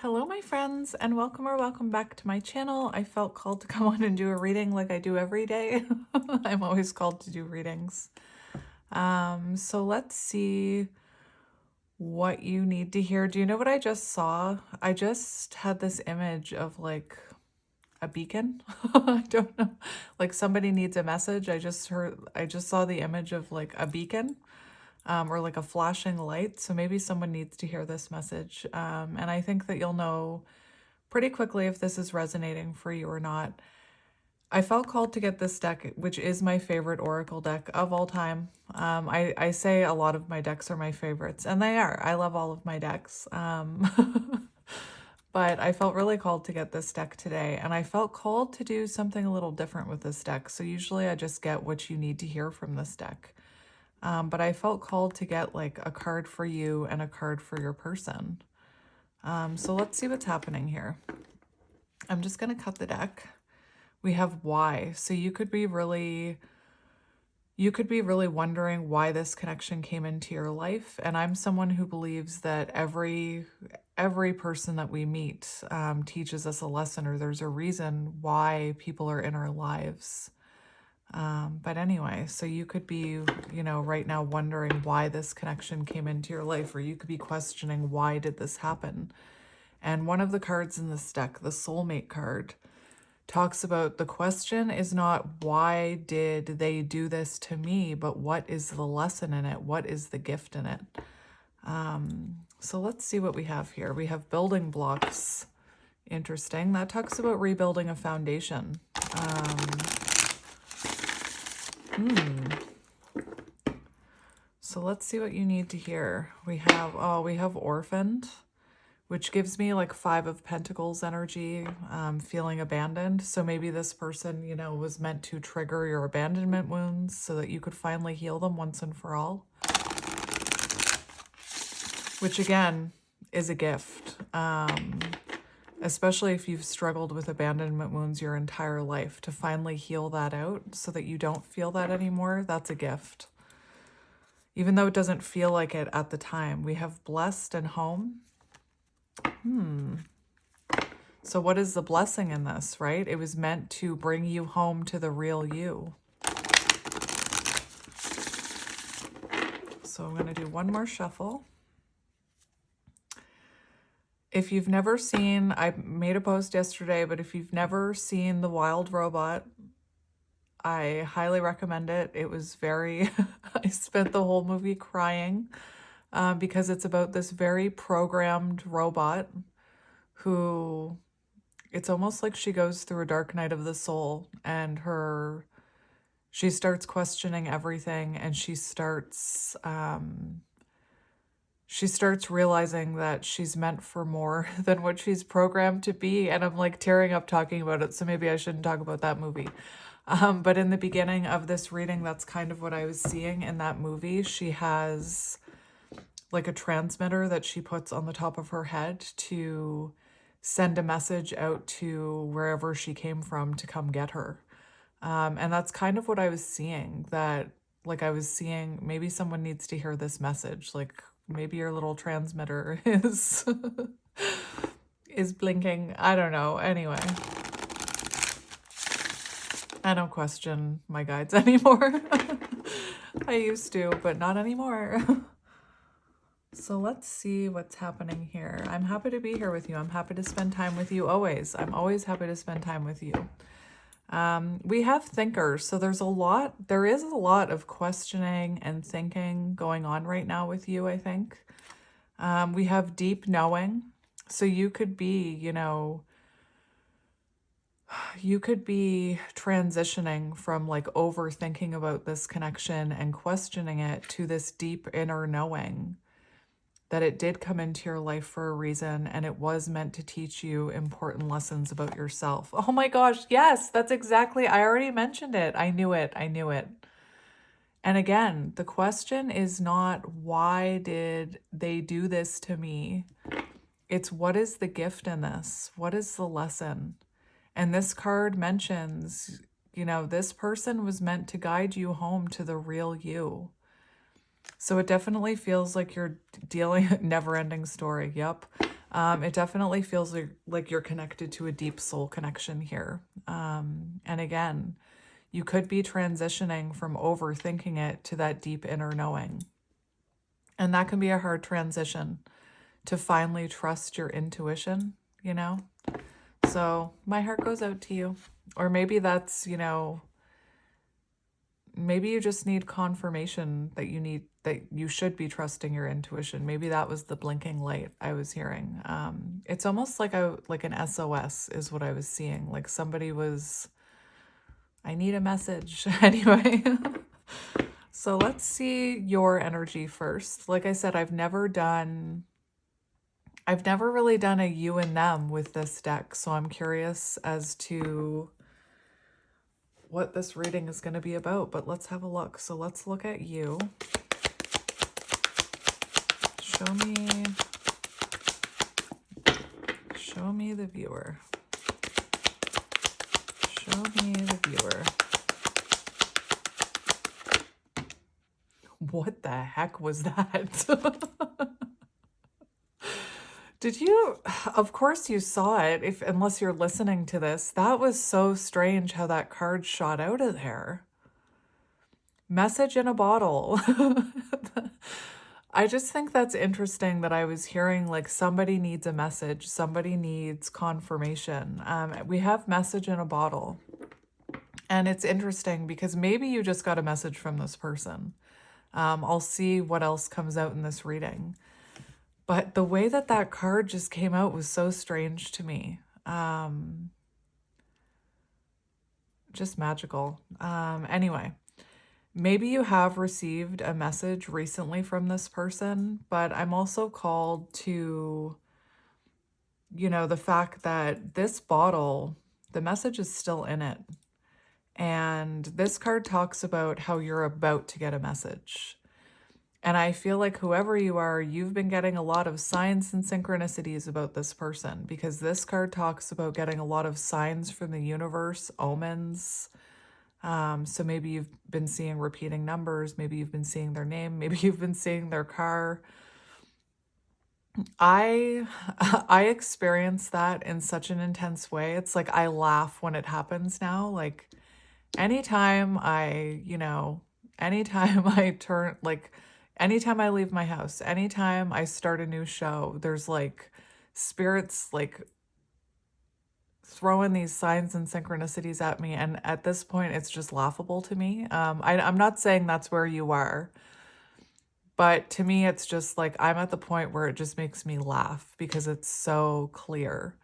Hello my friends, and welcome back to my channel. I felt called to come on and do a reading like I do every day. I'm always called to do readings. So let's see what you need to hear. Do you know what I just saw? I just had this image of like a beacon. I don't know. Like somebody needs a message. I just saw the image of like a beacon. Or like a flashing light. So maybe someone needs to hear this message. And I think that you'll know pretty quickly if this is resonating for you or not. I felt called to get this deck, which is my favorite oracle deck of all time. I say a lot of my decks are my favorites, and they are. I love all of my decks. But I felt really called to get this deck today, and I felt called to do something a little different with this deck. So usually I just get what you need to hear from this deck. But I felt called to get like a card for you and a card for your person. So let's see what's happening here. I'm just going to cut the deck. We have why. So you could be really wondering why this connection came into your life. And I'm someone who believes that every person that we meet teaches us a lesson, or there's a reason why people are in our lives. But anyway, so you could be, right now wondering why this connection came into your life, or you could be questioning, why did this happen? And one of the cards in this deck, the soulmate card, talks about the question is not why did they do this to me, but what is the lesson in it? What is the gift in it? So let's see what we have here. We have building blocks. Interesting. That talks about rebuilding a foundation. So let's see what you need to hear. We have orphaned, which gives me like 5 of Pentacles energy, feeling abandoned. So maybe this person, was meant to trigger your abandonment wounds so that you could finally heal them once and for all. Which again is a gift, especially if you've struggled with abandonment wounds your entire life. To finally heal that out so that you don't feel that anymore, that's a gift. Even though it doesn't feel like it at the time. We have blessed and home. So what is the blessing in this, right? It was meant to bring you home to the real you. So I'm going to do one more shuffle. If you've never seen, I made a post yesterday, but if you've never seen The Wild Robot, I highly recommend it. It was very, I spent the whole movie crying because it's about this very programmed robot who, it's almost like she goes through a dark night of the soul, and she starts questioning everything, and she starts realizing that she's meant for more than what she's programmed to be. And I'm like tearing up talking about it, so maybe I shouldn't talk about that movie. But in the beginning of this reading, that's kind of what I was seeing in that movie. She has like a transmitter that she puts on the top of her head to send a message out to wherever she came from to come get her. And that's kind of what I was seeing, that like I was seeing maybe someone needs to hear this message. Like maybe your little transmitter is is blinking. I don't know. Anyway, I don't question my guides anymore. I used to, but not anymore. So let's see what's happening here. I'm happy to be here with you. I'm happy to spend time with you always. I'm always happy to spend time with you. We have thinkers, so there is a lot of questioning and thinking going on right now with you, I think. We have deep knowing. So you could be, transitioning from like overthinking about this connection and questioning it to this deep inner knowing that it did come into your life for a reason, and it was meant to teach you important lessons about yourself. Oh my gosh, yes, that's exactly, I already mentioned it. I knew it. And again, the question is not why did they do this to me? It's what is the gift in this? What is the lesson? And this card mentions, this person was meant to guide you home to the real you. So it definitely feels like you're dealing, never-ending story, yep. It definitely feels like you're connected to a deep soul connection here. And again, you could be transitioning from overthinking it to that deep inner knowing. And that can be a hard transition to finally trust your intuition, you know? So my heart goes out to you. Or maybe that's, maybe you just need confirmation that you should be trusting your intuition. Maybe that was the blinking light I was hearing. It's almost like an SOS is what I was seeing. Like somebody was, I need a message. Anyway. So let's see your energy first. Like I said, I've never really done a you and them with this deck. So I'm curious as to what this reading is going to be about, but let's have a look. So let's look at you. Show me the viewer. Show me the viewer. What the heck was that? Did you? Of course you saw it, unless you're listening to this. That was so strange how that card shot out of there. Message in a bottle. I just think that's interesting that I was hearing like somebody needs a message, somebody needs confirmation. We have message in a bottle. And it's interesting because maybe you just got a message from this person. I'll see what else comes out in this reading. But the way that that card just came out was so strange to me. Just magical. Anyway. Maybe you have received a message recently from this person, but I'm also called to, the fact that this bottle, the message is still in it. And this card talks about how you're about to get a message. And I feel like whoever you are, you've been getting a lot of signs and synchronicities about this person, because this card talks about getting a lot of signs from the universe, omens. So maybe you've been seeing repeating numbers, maybe you've been seeing their name, maybe you've been seeing their car. I experience that in such an intense way. It's like I laugh when it happens now. Like anytime anytime anytime I leave my house, anytime I start a new show, there's like spirits like throwing these signs and synchronicities at me, and at this point it's just laughable to me. I'm not saying that's where you are, but to me it's just like I'm at the point where it just makes me laugh because it's so clear.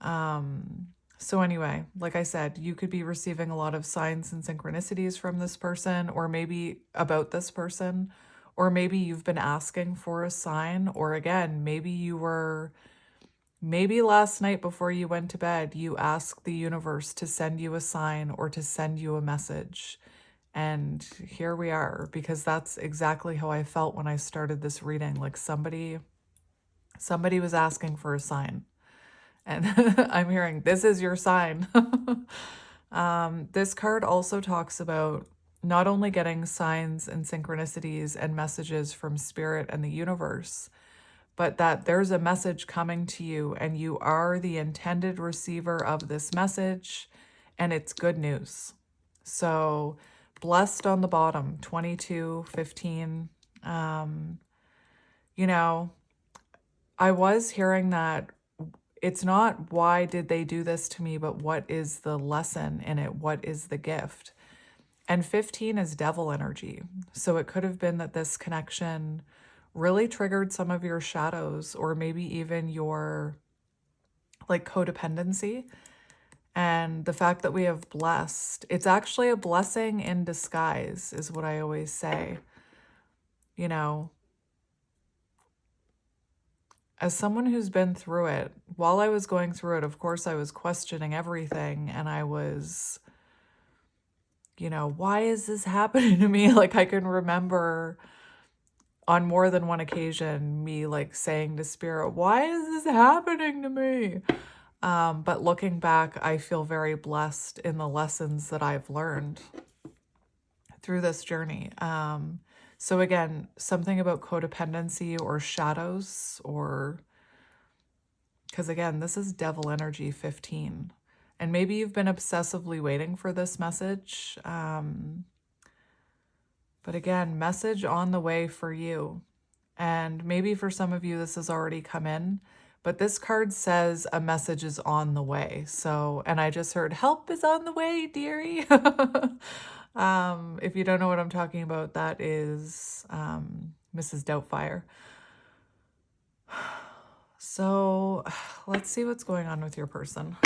So anyway, like I said, you could be receiving a lot of signs and synchronicities from this person, or maybe about this person, or maybe you've been asking for a sign, or again, maybe last night before you went to bed, you asked the universe to send you a sign or to send you a message. And here we are, because that's exactly how I felt when I started this reading. Like somebody was asking for a sign. And I'm hearing, this is your sign. This card also talks about not only getting signs and synchronicities and messages from spirit and the universe, but that there's a message coming to you and you are the intended receiver of this message, and it's good news. So blessed on the bottom, 2215. I was hearing that it's not why did they do this to me, but what is the lesson in it? What is the gift? And 15 is devil energy. So it could have been that this connection really triggered some of your shadows, or maybe even your like codependency. And the fact that we have blessed, it's actually a blessing in disguise, is what I always say. As someone who's been through it, while I was going through it, of course, I was questioning everything, and I was, why is this happening to me? Like I can remember on more than one occasion me like saying to spirit, why is this happening to me? But looking back, I feel very blessed in the lessons that I've learned through this journey. So again, something about codependency or shadows, or Because again, this is devil energy 15. And maybe you've been obsessively waiting for this message. But again, message on the way for you. And maybe for some of you, this has already come in. But this card says a message is on the way. So, and I just heard, help is on the way, dearie. If you don't know what I'm talking about, that is Mrs. Doubtfire. So let's see what's going on with your person.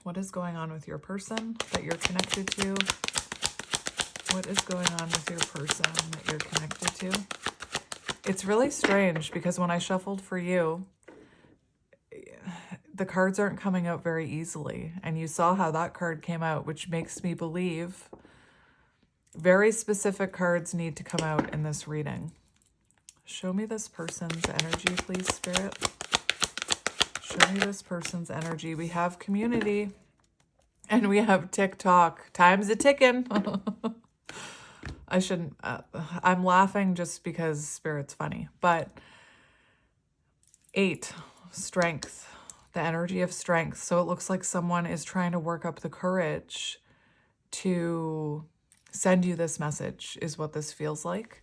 What is going on with your person that you're connected to? What is going on with your person that you're connected to? It's really strange because when I shuffled for you, the cards aren't coming out very easily. And you saw how that card came out, which makes me believe very specific cards need to come out in this reading. Show me this person's energy, please, Spirit. Show me this person's energy. We have community and we have TikTok. Time's a ticking. I shouldn't, I'm laughing just because Spirit's funny, but 8, strength, the energy of strength. So it looks like someone is trying to work up the courage to send you this message is what this feels like.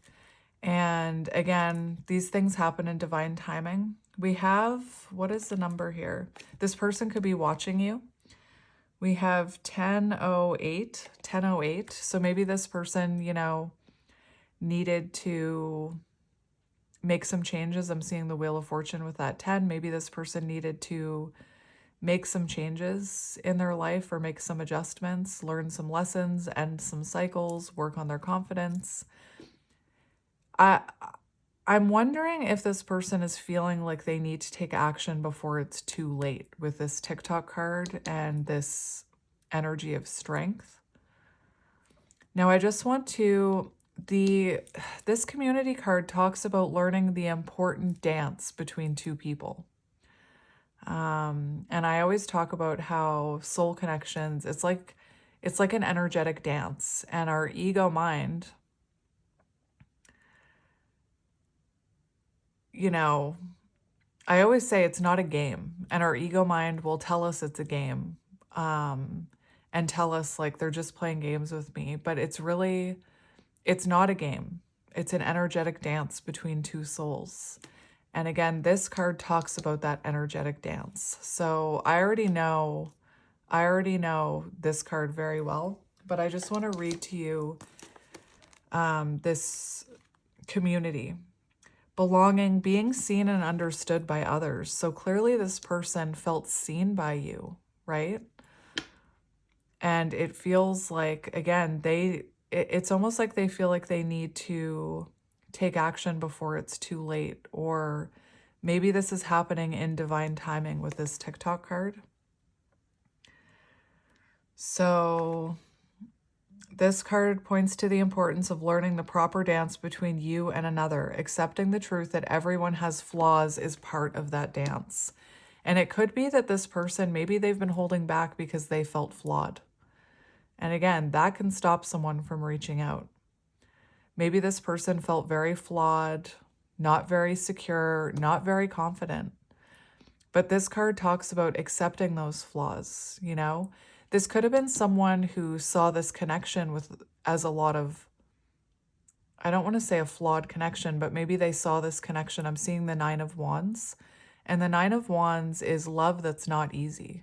And again, these things happen in divine timing. We have, what is the number here? This person could be watching you. We have 1008, 1008. So maybe this person, you know, needed to make some changes. I'm seeing the Wheel of Fortune with that 10. Maybe this person needed to make some changes in their life or make some adjustments, learn some lessons, end some cycles, work on their confidence. I'm wondering if this person is feeling like they need to take action before it's too late with this TikTok card and this energy of strength. Now, I just want to, this community card talks about learning the important dance between two people. And I always talk about how soul connections, it's like an energetic dance, and our ego mind, you know, I always say it's not a game, and our ego mind will tell us it's a game, and tell us like they're just playing games with me, but it's not a game. It's an energetic dance between two souls. And again, this card talks about that energetic dance. So I already know this card very well, but I just want to read to you this community. Belonging, being seen and understood by others. So clearly this person felt seen by you, right? And it feels like, again, it's almost like they feel like they need to take action before it's too late. Or maybe this is happening in divine timing with this TikTok card. So this card points to the importance of learning the proper dance between you and another. Accepting the truth that everyone has flaws is part of that dance. And it could be that this person, maybe they've been holding back because they felt flawed. And again, that can stop someone from reaching out. Maybe this person felt very flawed, not very secure, not very confident. But this card talks about accepting those flaws, you know? This could have been someone who saw this connection as a lot of, I don't want to say a flawed connection, but maybe they saw this connection. I'm seeing the 9 of Wands, and the 9 of Wands is love that's not easy.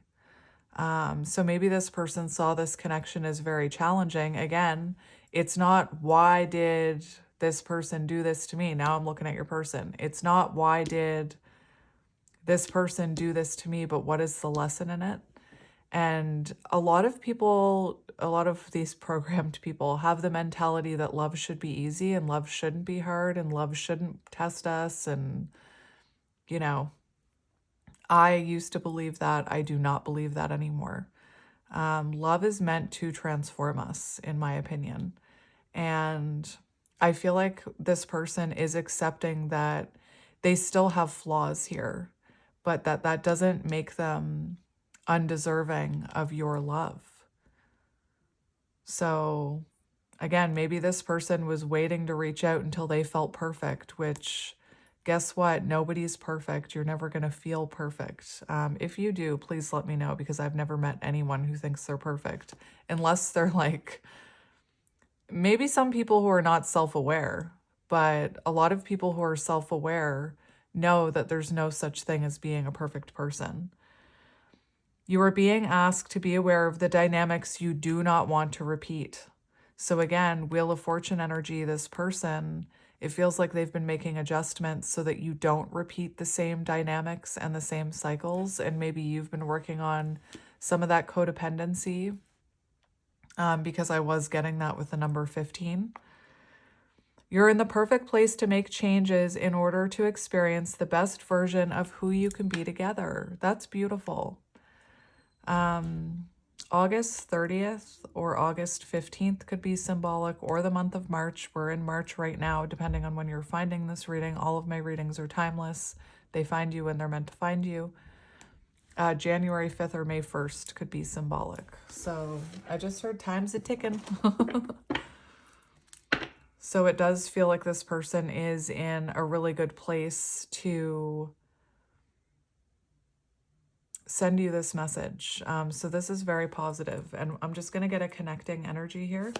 So maybe this person saw this connection as very challenging. Again, it's not, why did this person do this to me? Now I'm looking at your person. It's not, why did this person do this to me, but what is the lesson in it? And a lot of people, a lot of these programmed people have the mentality that love should be easy and love shouldn't be hard and love shouldn't test us. And, you know, I used to believe that. I do not believe that anymore. Love is meant to transform us, in my opinion. And I feel like this person is accepting that they still have flaws here, but that doesn't make them undeserving of your love. So again, maybe this person was waiting to reach out until they felt perfect, which guess what? Nobody's perfect. You're never going to feel perfect. If you do, please let me know, because I've never met anyone who thinks they're perfect, unless they're like, maybe some people who are not self-aware, but a lot of people who are self-aware know that there's no such thing as being a perfect person. You are being asked to be aware of the dynamics you do not want to repeat. So again, Wheel of Fortune energy, this person, it feels like they've been making adjustments so that you don't repeat the same dynamics and the same cycles. And maybe you've been working on some of that codependency, because I was getting that with the number 15. You're in the perfect place to make changes in order to experience the best version of who you can be together. That's beautiful. August 30th or August 15th could be symbolic, or the month of March. We're in March right now, depending on when you're finding this reading. All of my readings are timeless. They find you when they're meant to find you. January 5th or May 1st could be symbolic. So I just heard time's a ticking. So it does feel like this person is in a really good place to send you this message. So this is very positive, and I'm just going to get a connecting energy here.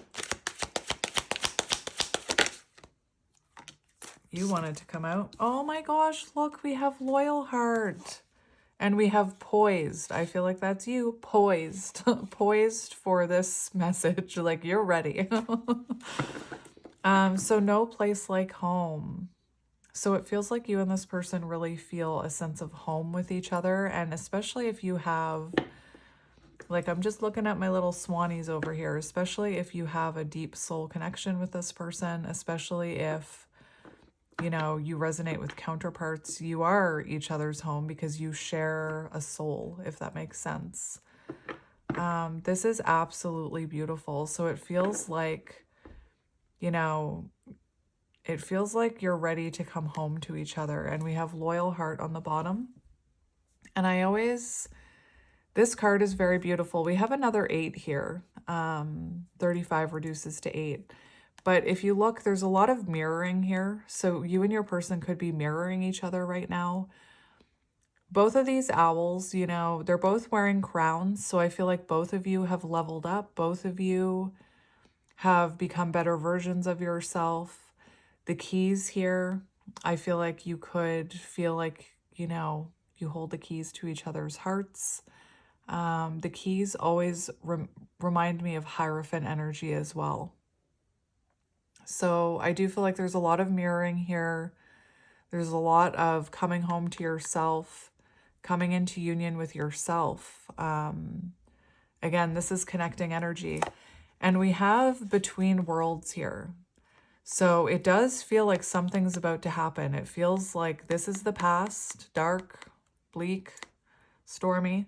You wanted to come out. Oh my gosh, look, we have Loyal Heart and we have Poised. I feel like that's you. Poised. Poised for this message. Like, you're ready. So no place like home. So it feels like you and this person really feel a sense of home with each other. And especially if you have, like, I'm just looking at my little swannies over here, especially if you have a deep soul connection with this person, especially if, you know, you resonate with counterparts, you are each other's home because you share a soul, if that makes sense. This is absolutely beautiful. So it feels like, you know, it feels like you're ready to come home to each other. And we have Loyal Heart on the bottom. And I always, this card is very beautiful. We have another 8 here. 35 reduces to 8. But if you look, there's a lot of mirroring here. So you and your person could be mirroring each other right now. Both of these owls, you know, they're both wearing crowns. So I feel like both of you have leveled up. Both of you have become better versions of yourself. The keys here, I feel like you could feel like, you know, you hold the keys to each other's hearts. The keys always remind me of Hierophant energy as well. So I do feel like there's a lot of mirroring here. There's a lot of coming home to yourself, coming into union with yourself. Again, this is connecting energy. And we have Between Worlds here. So it does feel like something's about to happen. It feels like this is the past, dark, bleak, stormy.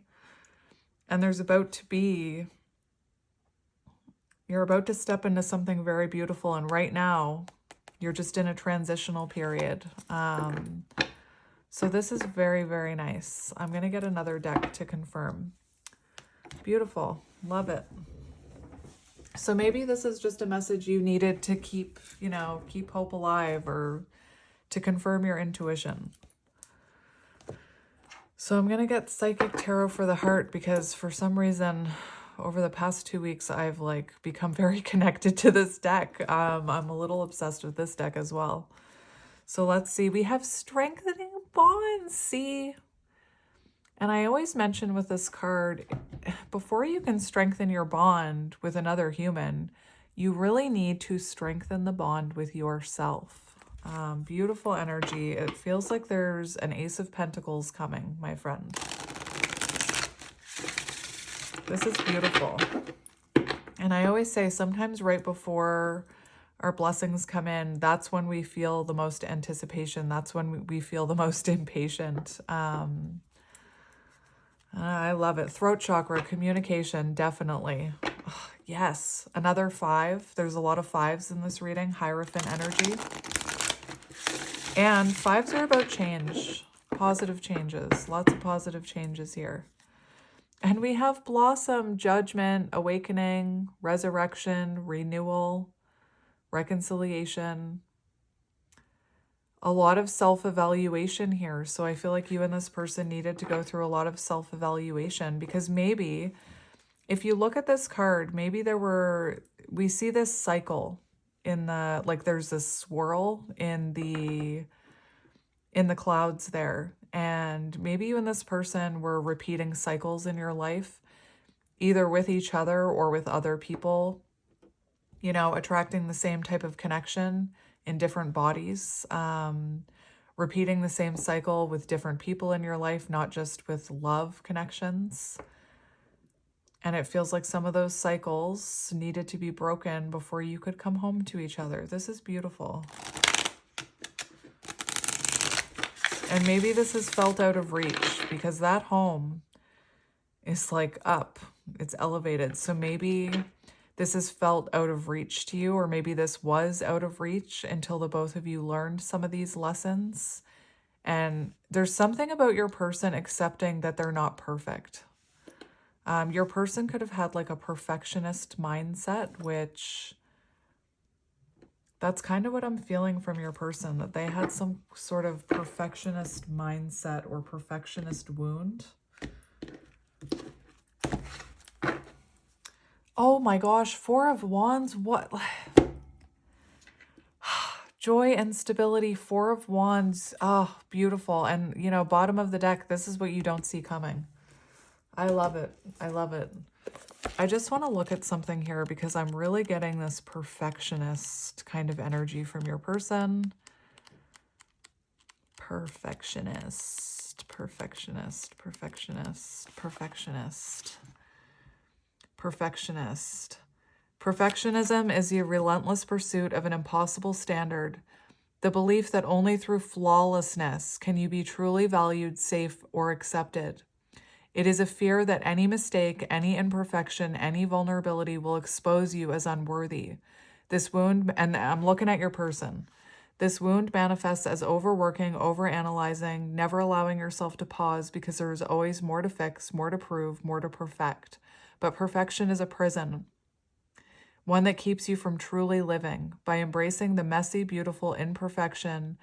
And there's about to be, you're about to step into something very beautiful. And right now, you're just in a transitional period. So this is very, very nice. I'm going to get another deck to confirm. Beautiful. Love it. So maybe this is just a message you needed to keep, you know, keep hope alive, or to confirm your intuition. So I'm going to get Psychic Tarot for the Heart, because for some reason over the past 2 weeks, I've like become very connected to this deck. I'm a little obsessed with this deck as well. So let's see. We have Strengthening Bonds. See? And I always mention with this card, before you can strengthen your bond with another human, you really need to strengthen the bond with yourself. Beautiful energy. It feels like there's an Ace of Pentacles coming, my friend. This is beautiful. And I always say sometimes right before our blessings come in, that's when we feel the most anticipation. That's when we feel the most impatient. I love it. Throat chakra, communication, definitely. Ugh, yes. Another 5. There's a lot of 5s in this reading. Hierophant energy. And 5s are about change. Positive changes. Lots of positive changes here. And we have Blossom, Judgment, Awakening, Resurrection, Renewal, Reconciliation. a lot of self-evaluation here. So I feel like you and this person needed to go through a lot of self-evaluation, because maybe if you look at this card, maybe we see this cycle in the, like there's this swirl in the clouds there. And maybe you and this person were repeating cycles in your life, either with each other or with other people, attracting the same type of connection in different bodies, repeating the same cycle with different people in your life, not just with love connections. And it feels like some of those cycles needed to be broken before you could come home to each other. This is beautiful. And maybe this is felt out of reach, because that home is like up, it's elevated. So maybe this is felt out of reach to you, or maybe this was out of reach until the both of you learned some of these lessons. And there's something about your person accepting that they're not perfect. Your person could have had like a perfectionist mindset, which that's kind of what I'm feeling from your person, that they had some sort of perfectionist mindset or perfectionist wound. Oh my gosh, Four of Wands, what? Joy and stability, Four of Wands, oh, beautiful. And, bottom of the deck, this is what you don't see coming. I love it. I love it. I just want to look at something here, because I'm really getting this perfectionist kind of energy from your person. Perfectionist, perfectionist, perfectionist, perfectionist, perfectionist. Perfectionism is the relentless pursuit of an impossible standard, the belief that only through flawlessness can you be truly valued, safe, or accepted. It is a fear that any mistake, any imperfection, any vulnerability will expose you as unworthy. This wound, and I'm looking at your person, this wound manifests as overworking, overanalyzing, never allowing yourself to pause, because there is always more to fix, more to prove, more to perfect. But perfection is a prison, one that keeps you from truly living. By embracing the messy, beautiful imperfection,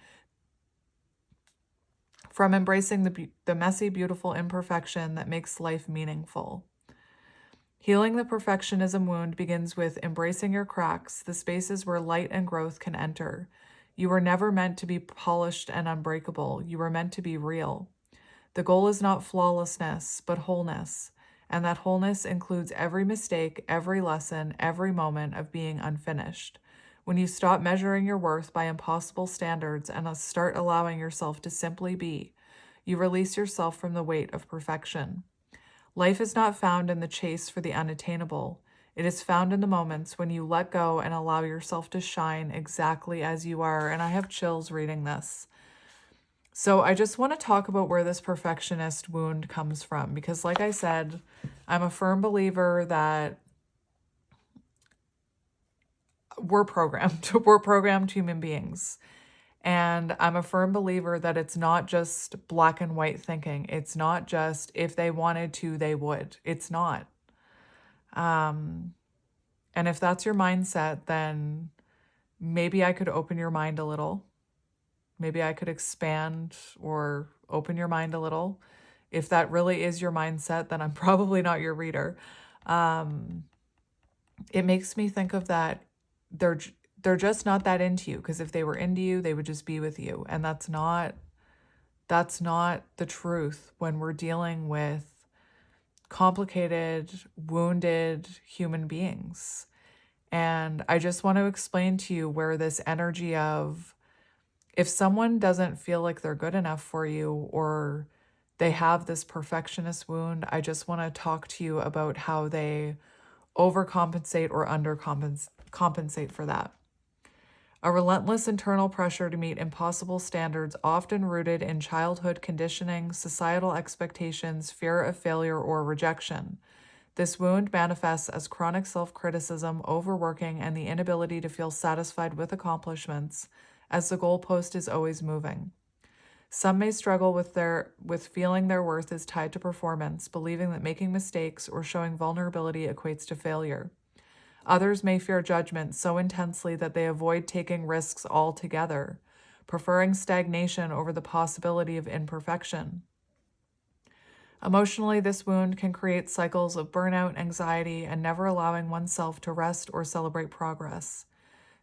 from embracing the messy, beautiful imperfection that makes life meaningful. Healing the perfectionism wound begins with embracing your cracks, the spaces where light and growth can enter. You were never meant to be polished and unbreakable. You were meant to be real. The goal is not flawlessness, but wholeness. And that wholeness includes every mistake, every lesson, every moment of being unfinished. When you stop measuring your worth by impossible standards and start allowing yourself to simply be, you release yourself from the weight of perfection. Life is not found in the chase for the unattainable. It is found in the moments when you let go and allow yourself to shine exactly as you are. And I have chills reading this. So I just want to talk about where this perfectionist wound comes from, because like I said, I'm a firm believer that we're programmed human beings. And I'm a firm believer that it's not just black and white thinking. It's not just if they wanted to, they would. It's not. And if that's your mindset, then maybe I could open your mind a little. Maybe I could expand or open your mind a little. If that really is your mindset, then I'm probably not your reader. It makes me think of that they're just not that into you, because if they were into you, they would just be with you. And that's not the truth when we're dealing with complicated, wounded human beings. And I just want to explain to you where this energy of, if someone doesn't feel like they're good enough for you, or they have this perfectionist wound, I just want to talk to you about how they overcompensate or undercompensate for that. A relentless internal pressure to meet impossible standards, often rooted in childhood conditioning, societal expectations, fear of failure, or rejection. This wound manifests as chronic self-criticism, overworking, and the inability to feel satisfied with accomplishments, as the goalpost is always moving. Some may struggle with feeling their worth is tied to performance, believing that making mistakes or showing vulnerability equates to failure. Others may fear judgment so intensely that they avoid taking risks altogether. preferring stagnation over the possibility of imperfection. Emotionally, this wound can create cycles of burnout, anxiety, and never allowing oneself to rest or celebrate progress.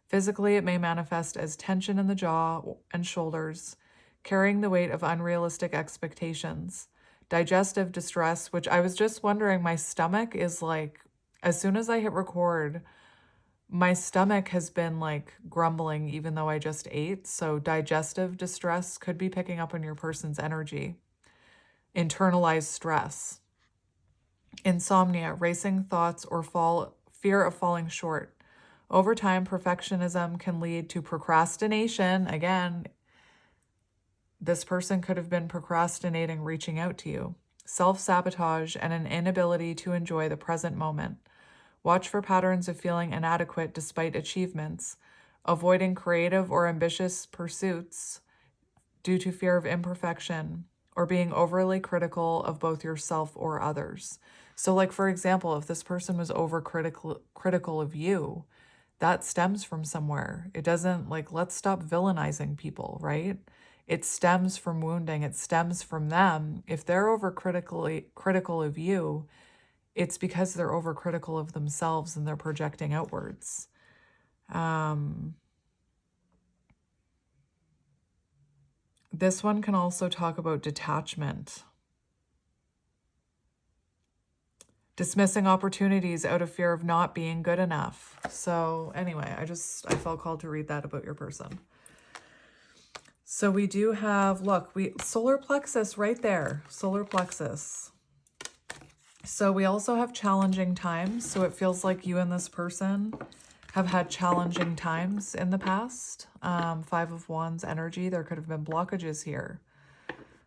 Physically, it may manifest as tension in the jaw and shoulders, carrying the weight of unrealistic expectations. Digestive distress, which I was just wondering, my stomach is like, as soon as I hit record, my stomach has been like grumbling even though I just ate. So digestive distress could be picking up on your person's energy. Internalized stress. Insomnia, racing thoughts, or fear of falling short. Over time, perfectionism can lead to procrastination. Again, this person could have been procrastinating reaching out to you. Self-sabotage and an inability to enjoy the present moment. Watch for patterns of feeling inadequate despite achievements. Avoiding creative or ambitious pursuits due to fear of imperfection, or being overly critical of both yourself or others. So like, for example, if this person was critical of you, that stems from somewhere. It doesn't, like, let's stop villainizing people, right? It stems from wounding. It stems from them. If they're critical of you, it's because they're overcritical of themselves and they're projecting outwards. This one can also talk about detachment. Dismissing opportunities out of fear of not being good enough. So anyway, I felt called to read that about your person. So we do have, look, solar plexus right there, solar plexus. So we also have challenging times. So it feels like you and this person have had challenging times in the past. 5 of Wands energy, there could have been blockages here.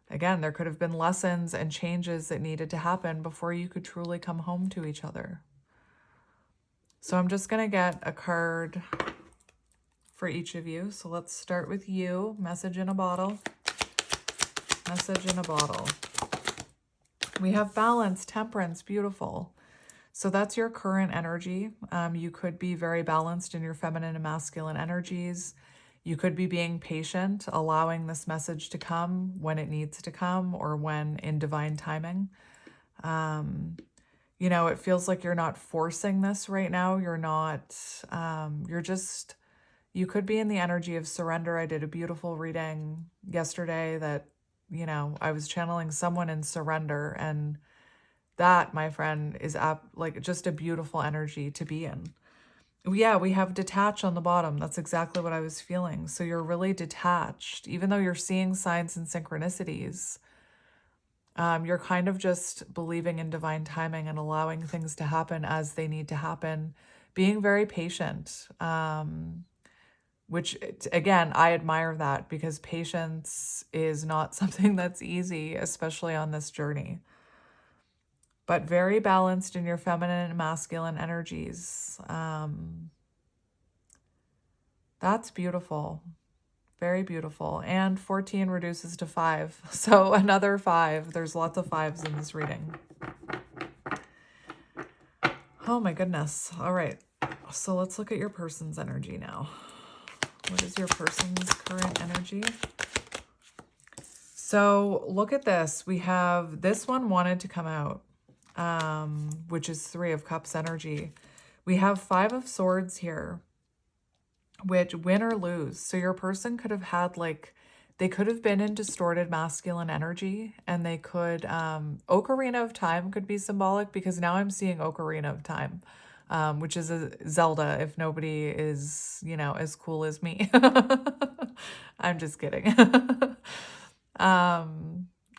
Again, there could have been lessons and changes that needed to happen before you could truly come home to each other. So I'm just going to get a card for each of you. So let's start with you. Message in a bottle. Message in a bottle. We have balance, temperance, beautiful. So that's your current energy. You could be very balanced in your feminine and masculine energies. You could be being patient, allowing this message to come when it needs to come or when in divine timing. You know, it feels like you're not forcing this right now. You're not, you could be in the energy of surrender. I did a beautiful reading yesterday that, you know, I was channeling someone in surrender, and that, my friend, is like just a beautiful energy to be in. Yeah, we have detach on the bottom. That's exactly what I was feeling. So you're really detached, even though you're seeing signs and synchronicities. You're kind of just believing in divine timing and allowing things to happen as they need to happen, being very patient, which, again, I admire that, because patience is not something that's easy, especially on this journey. But very balanced in your feminine and masculine energies. That's beautiful. Very beautiful. And 14 reduces to 5. So another 5. There's lots of 5s in this reading. Oh my goodness. All right. So let's look at your person's energy now. What is your person's current energy? So look at this. We have, this one wanted to come out, which is 3 of Cups energy. We have 5 of Swords here, which win or lose. So your person could have had, like, they could have been in distorted masculine energy, and they could, Ocarina of Time could be symbolic, because now I'm seeing Ocarina of Time, which is a Zelda, if nobody is, you know, as cool as me. I'm just kidding.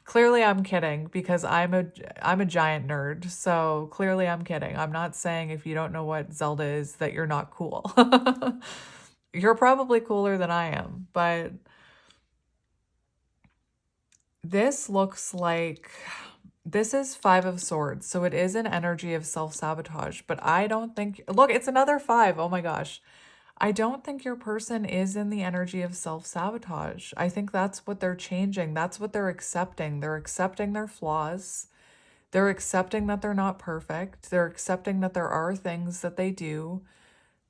Clearly I'm kidding, because I'm a giant nerd. So clearly I'm kidding. I'm not saying if you don't know what Zelda is that you're not cool. You're probably cooler than I am, but this looks like, this is 5 of Swords. So it is an energy of self-sabotage, but I don't think, look, it's another 5. Oh my gosh. I don't think your person is in the energy of self-sabotage. I think that's what they're changing. That's what they're accepting. They're accepting their flaws. They're accepting that they're not perfect. They're accepting that there are things that they do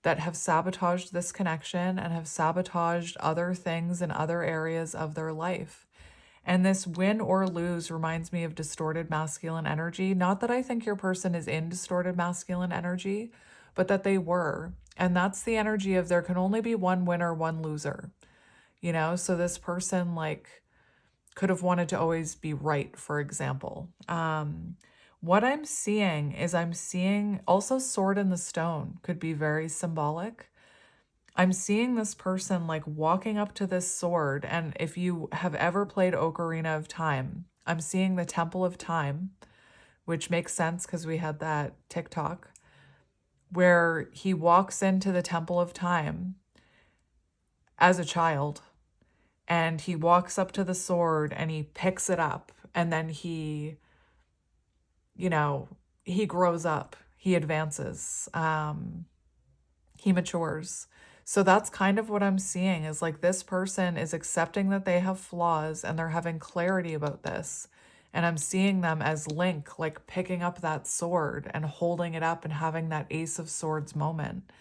that have sabotaged this connection and have sabotaged other things in other areas of their life. And this win or lose reminds me of distorted masculine energy. Not that I think your person is in distorted masculine energy, but that they were. And that's the energy of there can only be one winner, one loser. You know, so this person like could have wanted to always be right, for example. What I'm seeing is I'm seeing also sword in the stone could be very symbolic. I'm seeing this person like walking up to this sword. And if you have ever played Ocarina of Time, I'm seeing the Temple of Time, which makes sense because we had that TikTok where he walks into the Temple of Time as a child and he walks up to the sword and he picks it up and then he, you know, he grows up, he advances, he matures. So that's kind of what I'm seeing is like this person is accepting that they have flaws and they're having clarity about this. And I'm seeing them as Link, like picking up that sword and holding it up and having that Ace of Swords moment.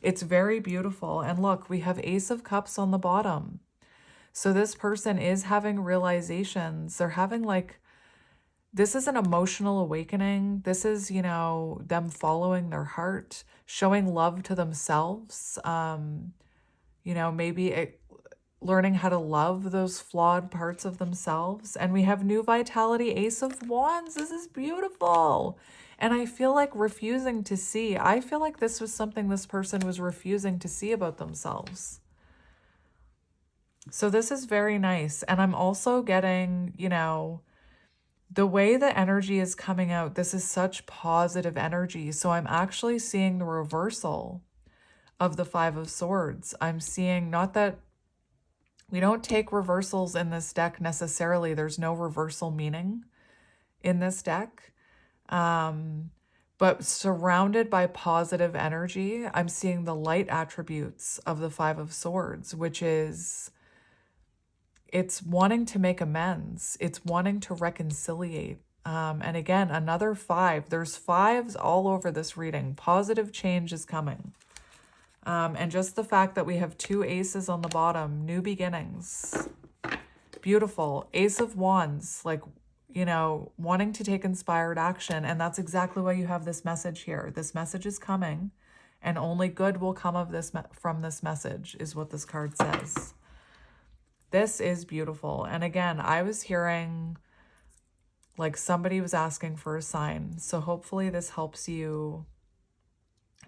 It's very beautiful. And look, we have Ace of Cups on the bottom. So this person is having realizations. They're having like, this is an emotional awakening. This is, you know, them following their heart, showing love to themselves. You know, maybe learning how to love those flawed parts of themselves. And we have new vitality, Ace of Wands. This is beautiful. And I feel like refusing to see. I feel like this was something this person was refusing to see about themselves. So this is very nice. And I'm also getting, you know, the way the energy is coming out, this is such positive energy. So I'm actually seeing the reversal of the Five of Swords. I'm seeing, not that we don't take reversals in this deck necessarily. There's no reversal meaning in this deck. But surrounded by positive energy, I'm seeing the light attributes of the Five of Swords, which is, it's wanting to make amends. It's wanting to reconciliate. And again, another five. There's fives all over this reading. Positive change is coming. And just the fact that we have two aces on the bottom, new beginnings. Beautiful. Ace of Wands, like, you know, wanting to take inspired action. And that's exactly why you have this message here. This message is coming and only good will come of this from this message is what this card says. This is beautiful. And again, I was hearing like somebody was asking for a sign. So hopefully this helps you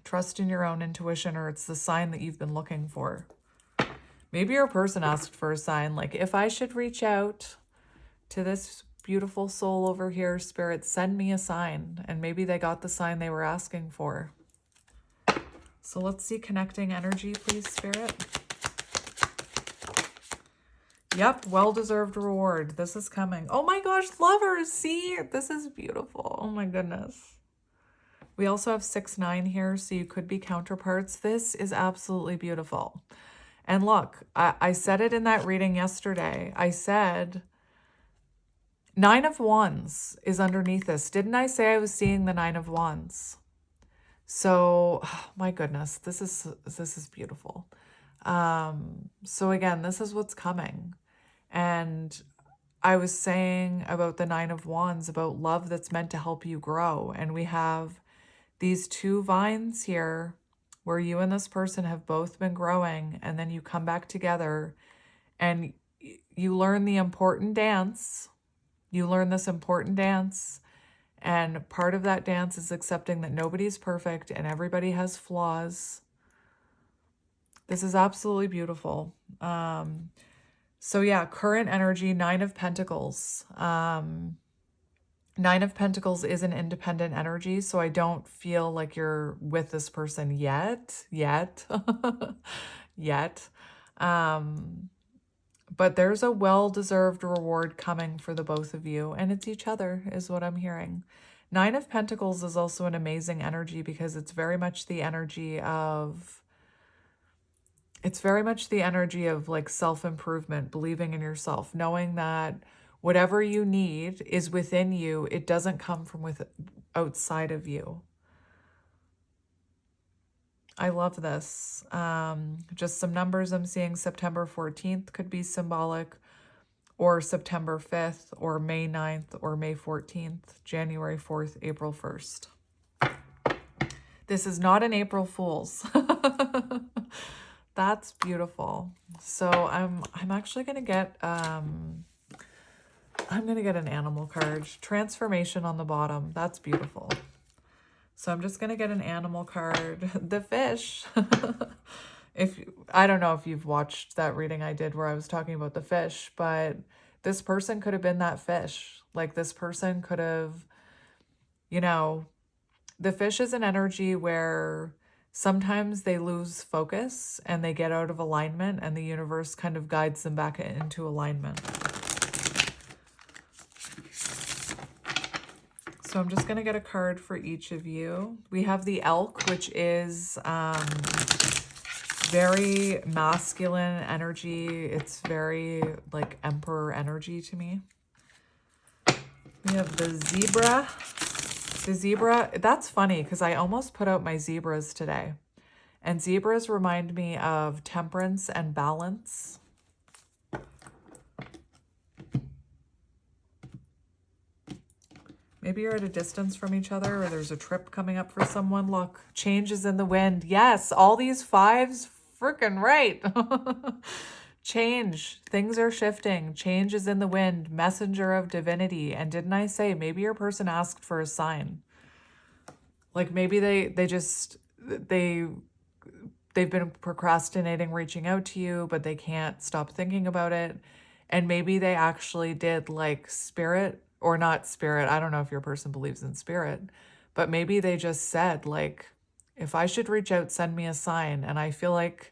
trust in your own intuition, or it's the sign that you've been looking for. Maybe your person asked for a sign, like if I should reach out to this beautiful soul over here, Spirit, send me a sign. And maybe they got the sign they were asking for. So let's see connecting energy, please, Spirit. Yep, well-deserved reward. This is coming. Oh my gosh, lovers, see? This is beautiful. Oh my goodness. We also have 6-9 here, so you could be counterparts. This is absolutely beautiful. And look, I said it in that reading yesterday. I said 9 of Wands is underneath this. Didn't I say I was seeing the 9 of Wands? So, oh my goodness, this is beautiful. So again, this is what's coming. And I was saying about the 9 of Wands, about love that's meant to help you grow. And we have these two vines here where you and this person have both been growing, and then you come back together and you learn the important dance. You learn this important dance. And part of that dance is accepting that nobody's perfect and everybody has flaws. This is absolutely beautiful. So yeah, current energy, 9 of Pentacles. 9 of Pentacles is an independent energy, so I don't feel like you're with this person yet. But there's a well-deserved reward coming for the both of you, and it's each other is what I'm hearing. 9 of Pentacles is also an amazing energy because it's very much the energy of like self-improvement, believing in yourself, knowing that whatever you need is within you. It doesn't come from outside of you. I love this. Just some numbers I'm seeing. September 14th could be symbolic, or September 5th, or May 9th, or May 14th, January 4th, April 1st. This is not an April Fool's. That's beautiful. So I'm actually gonna get I'm gonna get an animal card. Transformation on the bottom. That's beautiful. So I'm just gonna get an animal card. The fish. I don't know if you've watched that reading I did where I was talking about the fish, but this person could have been that fish. Like this person could have, the fish is an energy where sometimes they lose focus and they get out of alignment, and the universe kind of guides them back into alignment. So I'm just going to get a card for each of you. We have the elk, which is very masculine energy. It's very like emperor energy to me. We have the zebra. The zebra, that's funny because I almost put out my zebras today. And zebras remind me of temperance and balance. Maybe you're at a distance from each other, or there's a trip coming up for someone. Look, changes in the wind. Yes, all these fives, freaking right. Change. Things are shifting. Change is in the wind. Messenger of divinity. And didn't I say maybe your person asked for a sign? Like maybe they've been procrastinating reaching out to you, but they can't stop thinking about it. And maybe they actually did like spirit, or not spirit. I don't know if your person believes in spirit, but maybe they just said like, if I should reach out, send me a sign. And I feel like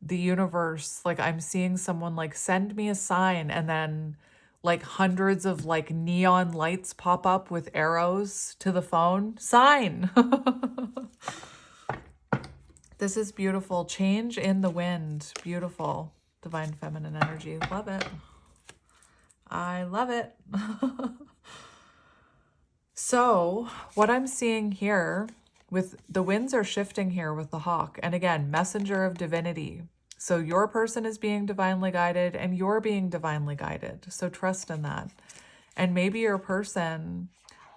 the universe, like I'm seeing someone like send me a sign, and then like hundreds of like neon lights pop up with arrows to the phone. Sign. This is beautiful. Change in the wind. Beautiful. Divine feminine energy. Love it. I love it. So what I'm seeing here with the winds are shifting here with the hawk. And again, messenger of divinity. So your person is being divinely guided and you're being divinely guided. So trust in that. And maybe your person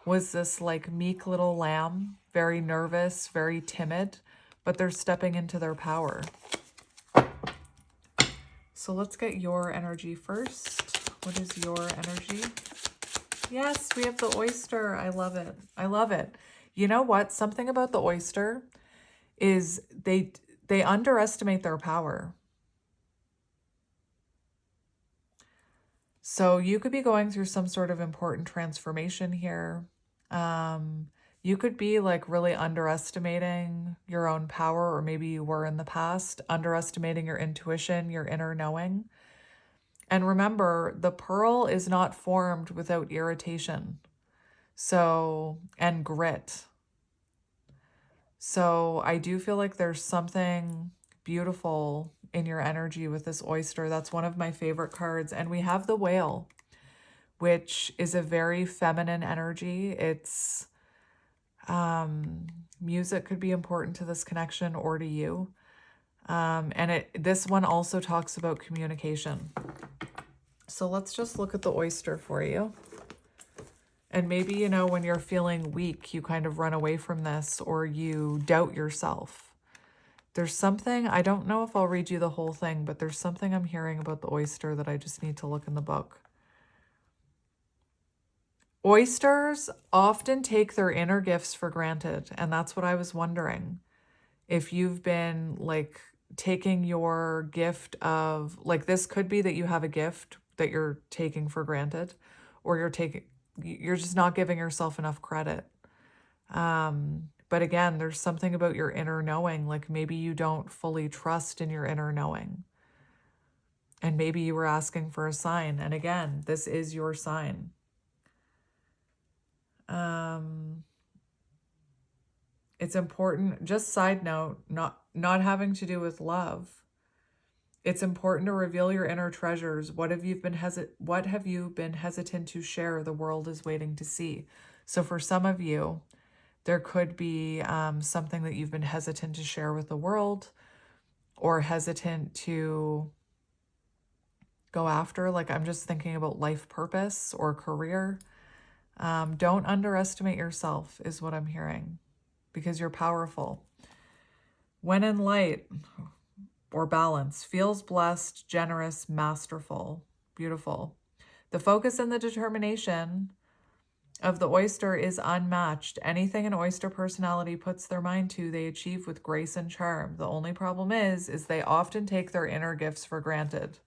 was this like meek little lamb, very nervous, very timid, but they're stepping into their power. So let's get your energy first. What is your energy? Yes, we have the oyster. I love it. I love it. You know what? Something about the oyster is they underestimate their power. So you could be going through some sort of important transformation here. You could be like really underestimating your own power, or maybe you were in the past, underestimating your intuition, your inner knowing. And remember, the pearl is not formed without irritation. So, and grit. So I do feel like there's something beautiful in your energy with this oyster. That's one of my favorite cards. And we have the whale, which is a very feminine energy. It's music could be important to this connection or to you. And this one also talks about communication. So let's just look at the oyster for you. And maybe, when you're feeling weak, you kind of run away from this, or you doubt yourself. There's something, I don't know if I'll read you the whole thing, but there's something I'm hearing about the oyster that I just need to look in the book. Oysters often take their inner gifts for granted. And that's what I was wondering. If you've been like taking your gift of, like, this could be that you have a gift that you're taking for granted, or you're just not giving yourself enough credit. But again, there's something about your inner knowing, like maybe you don't fully trust in your inner knowing. And maybe you were asking for a sign. And again, this is your sign. It's important, just side note, not having to do with love. It's important to reveal your inner treasures. What have you been hesitant to share? The world is waiting to see. So for some of you, There could be something that you've been hesitant to share with the world or hesitant to go after. Like, I'm just thinking about life purpose or career. Don't underestimate yourself is what I'm hearing, because you're powerful. When in light or balance, feels blessed, generous, masterful, beautiful. The focus and the determination of the oyster is unmatched. Anything an oyster personality puts their mind to, they achieve with grace and charm. The only problem is they often take their inner gifts for granted.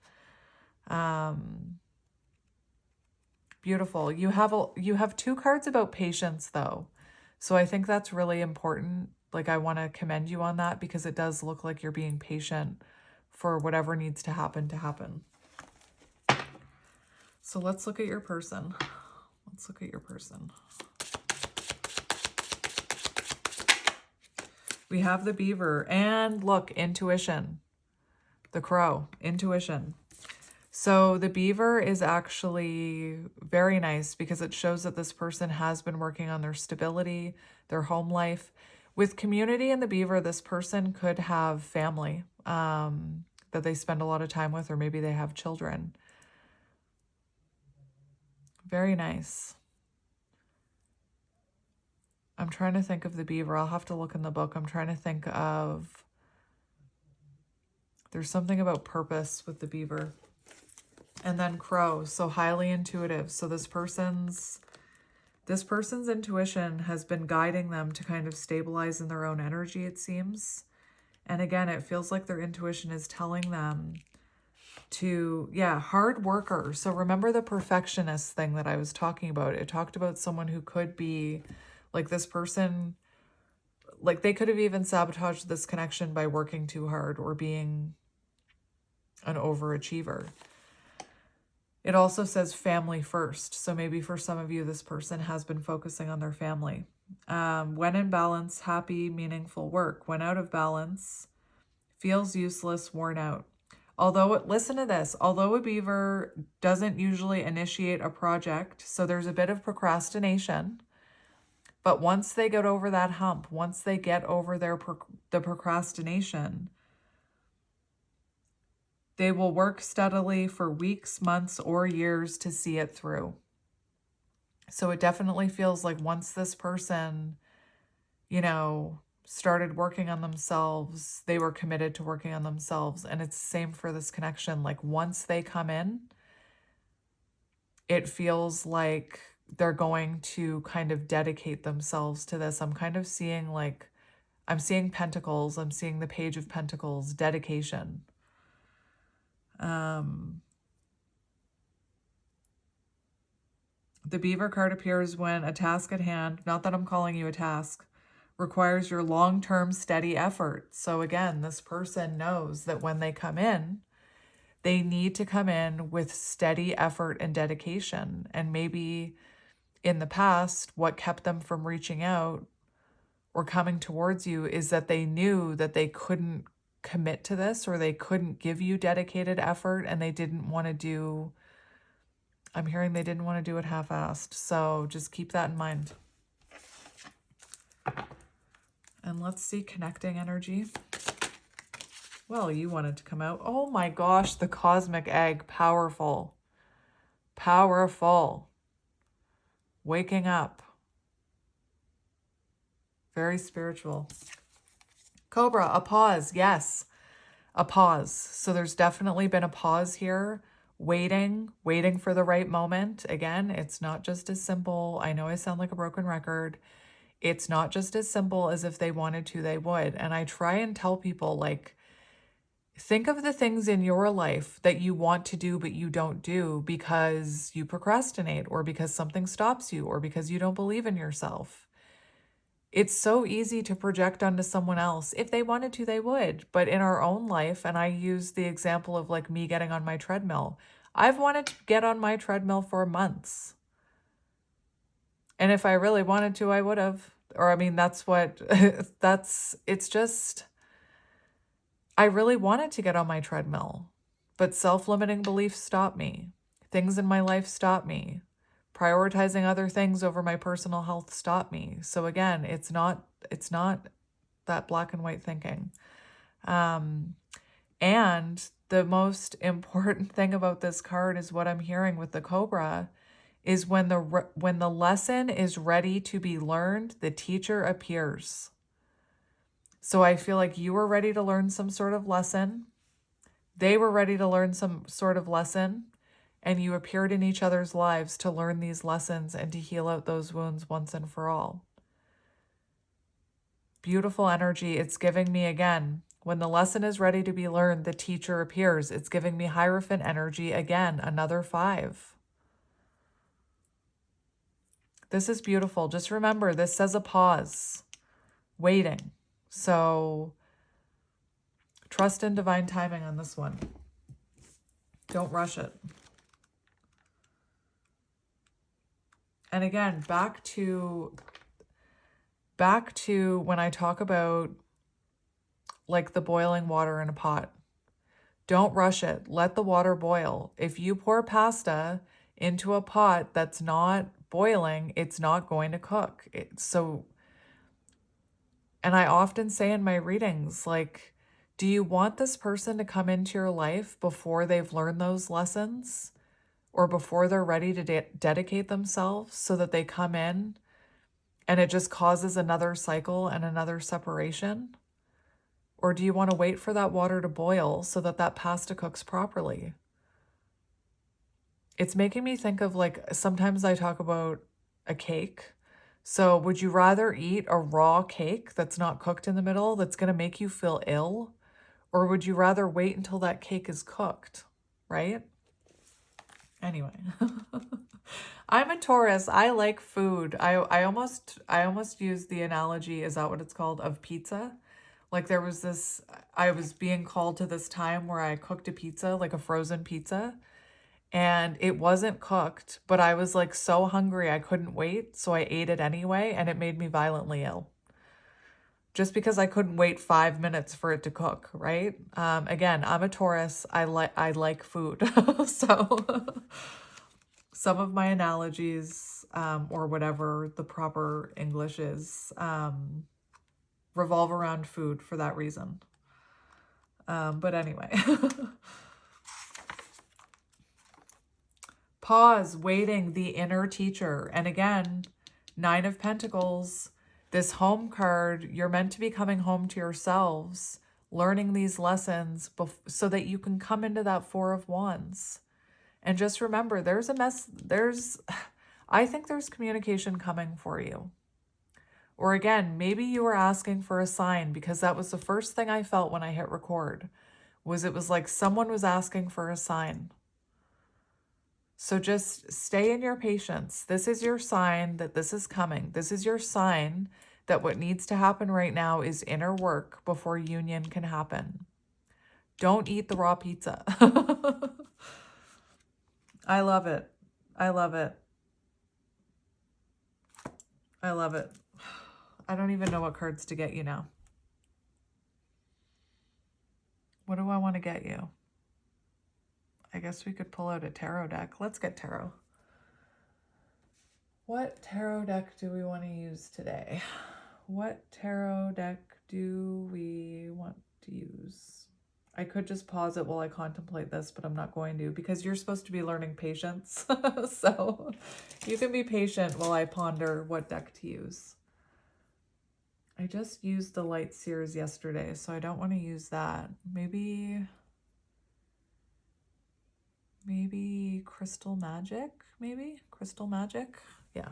Beautiful. You have two cards about patience though. So I think that's really important. Like, I want to commend you on that, because it does look like you're being patient for whatever needs to happen to happen. So let's look at your person. Let's look at your person. We have the beaver, and look, intuition. The crow, intuition. So the beaver is actually very nice, because it shows that this person has been working on their stability, their home life. With community and the beaver, this person could have family that they spend a lot of time with, or maybe they have children. Very nice. I'm trying to think of the beaver. I'll have to look in the book. I'm trying to think of... There's something about purpose with the beaver. And then crow, so highly intuitive. So this person's intuition has been guiding them to kind of stabilize in their own energy, it seems. And again, it feels like their intuition is telling them to, hard worker. So remember the perfectionist thing that I was talking about. It talked about someone who could be like this person, like they could have even sabotaged this connection by working too hard or being an overachiever. It also says family first. So maybe for some of you, this person has been focusing on their family. When in balance, happy, meaningful work. When out of balance, feels useless, worn out. Listen to this, although a beaver doesn't usually initiate a project, so there's a bit of procrastination, but once they get over that hump, once they get over the procrastination, they will work steadily for weeks, months, or years to see it through. So it definitely feels like once this person, started working on themselves, they were committed to working on themselves. And it's the same for this connection. Like once they come in, it feels like they're going to kind of dedicate themselves to this. I'm kind of seeing I'm seeing pentacles. I'm seeing the Page of Pentacles, dedication. The beaver card appears when a task at hand, not that I'm calling you a task, requires your long-term steady effort. So again, this person knows that when they come in, they need to come in with steady effort and dedication. And maybe in the past, what kept them from reaching out or coming towards you is that they knew that they couldn't commit to this, or they couldn't give you dedicated effort, and they didn't want to do... I'm hearing they didn't want to do it half-assed. So just keep that in mind. And let's see connecting energy. Well, you wanted to come out. Oh my gosh, the cosmic egg. Powerful. Powerful. Waking up. Very spiritual. Cobra, a pause. Yes, a pause. So there's definitely been a pause here. Waiting for the right moment. Again, it's not just as simple. I know I sound like a broken record. It's not just as simple as if they wanted to, they would. And I try and tell people, think of the things in your life that you want to do, but you don't do because you procrastinate, or because something stops you, or because you don't believe in yourself. It's so easy to project onto someone else. If they wanted to, they would. But in our own life, and I use the example of me getting on my treadmill. I've wanted to get on my treadmill for months. And if I really wanted to, I would have. Or, that's what, it's just, I really wanted to get on my treadmill. But self-limiting beliefs stop me. Things in my life stop me. Prioritizing other things over my personal health stopped me. So again, it's not that black and white thinking. And the most important thing about this card is what I'm hearing with the Cobra is when the lesson is ready to be learned, the teacher appears. So I feel like you were ready to learn some sort of lesson. They were ready to learn some sort of lesson, and you appeared in each other's lives to learn these lessons and to heal out those wounds once and for all. Beautiful energy. It's giving me, again, when the lesson is ready to be learned, the teacher appears. It's giving me Hierophant energy again, another 5. This is beautiful. Just remember, this says a pause, waiting. So trust in divine timing on this one. Don't rush it. And again, back to when I talk about like the boiling water in a pot. Don't rush it. Let the water boil. If you pour pasta into a pot that's not boiling, it's not going to cook. And I often say in my readings, like, do you want this person to come into your life before they've learned those lessons or before they're ready to dedicate themselves so that they come in and it just causes another cycle and another separation? Or do you want to wait for that water to boil so that that pasta cooks properly? It's making me think of, like, sometimes I talk about a cake. So would you rather eat a raw cake that's not cooked in the middle that's going to make you feel ill? Or would you rather wait until that cake is cooked, right? Anyway, I'm a Taurus. I like food. I almost use the analogy, is that what it's called, of pizza? Like there was this, I was being called to this time where I cooked a pizza, like a frozen pizza, and it wasn't cooked, but I was like so hungry I couldn't wait, so I ate it anyway, and it made me violently ill. Just because I couldn't wait 5 minutes for it to cook, right? Again, I'm a Taurus. I like food. So some of my analogies, or whatever the proper English is, revolve around food for that reason. But anyway. Pause, waiting, the inner teacher. And again, 9 of Pentacles, this home card, you're meant to be coming home to yourselves, learning these lessons so that you can come into that 4 of Wands. And just remember, I think there's communication coming for you. Or again, maybe you were asking for a sign, because that was the first thing I felt when I hit record, it was like someone was asking for a sign. So just stay in your patience. This is your sign that this is coming. This is your sign that what needs to happen right now is inner work before union can happen. Don't eat the raw pizza. I love it. I love it. I love it. I don't even know what cards to get you now. What do I want to get you? I guess we could pull out a tarot deck. Let's get tarot. What tarot deck do we want to use today? What tarot deck do we want to use? I could just pause it while I contemplate this, but I'm not going to, because you're supposed to be learning patience. So you can be patient while I ponder what deck to use. I just used the Light Seers yesterday, so I don't want to use that. Maybe Crystal Magic? Maybe? Crystal Magic? Yeah.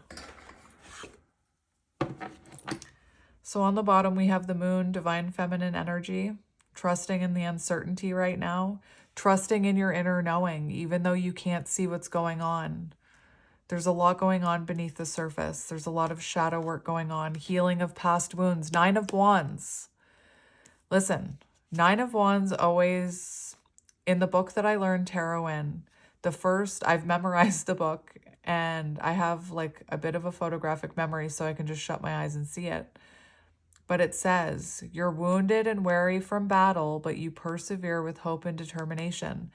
So on the bottom, we have the Moon, Divine Feminine Energy, trusting in the uncertainty right now, trusting in your inner knowing, even though you can't see what's going on. There's a lot going on beneath the surface. There's a lot of shadow work going on, healing of past wounds. 9 of Wands. Listen, 9 of Wands always, in the book that I learned tarot in, I've memorized the book, and I have like a bit of a photographic memory, so I can just shut my eyes and see it. But it says, you're wounded and weary from battle, but you persevere with hope and determination.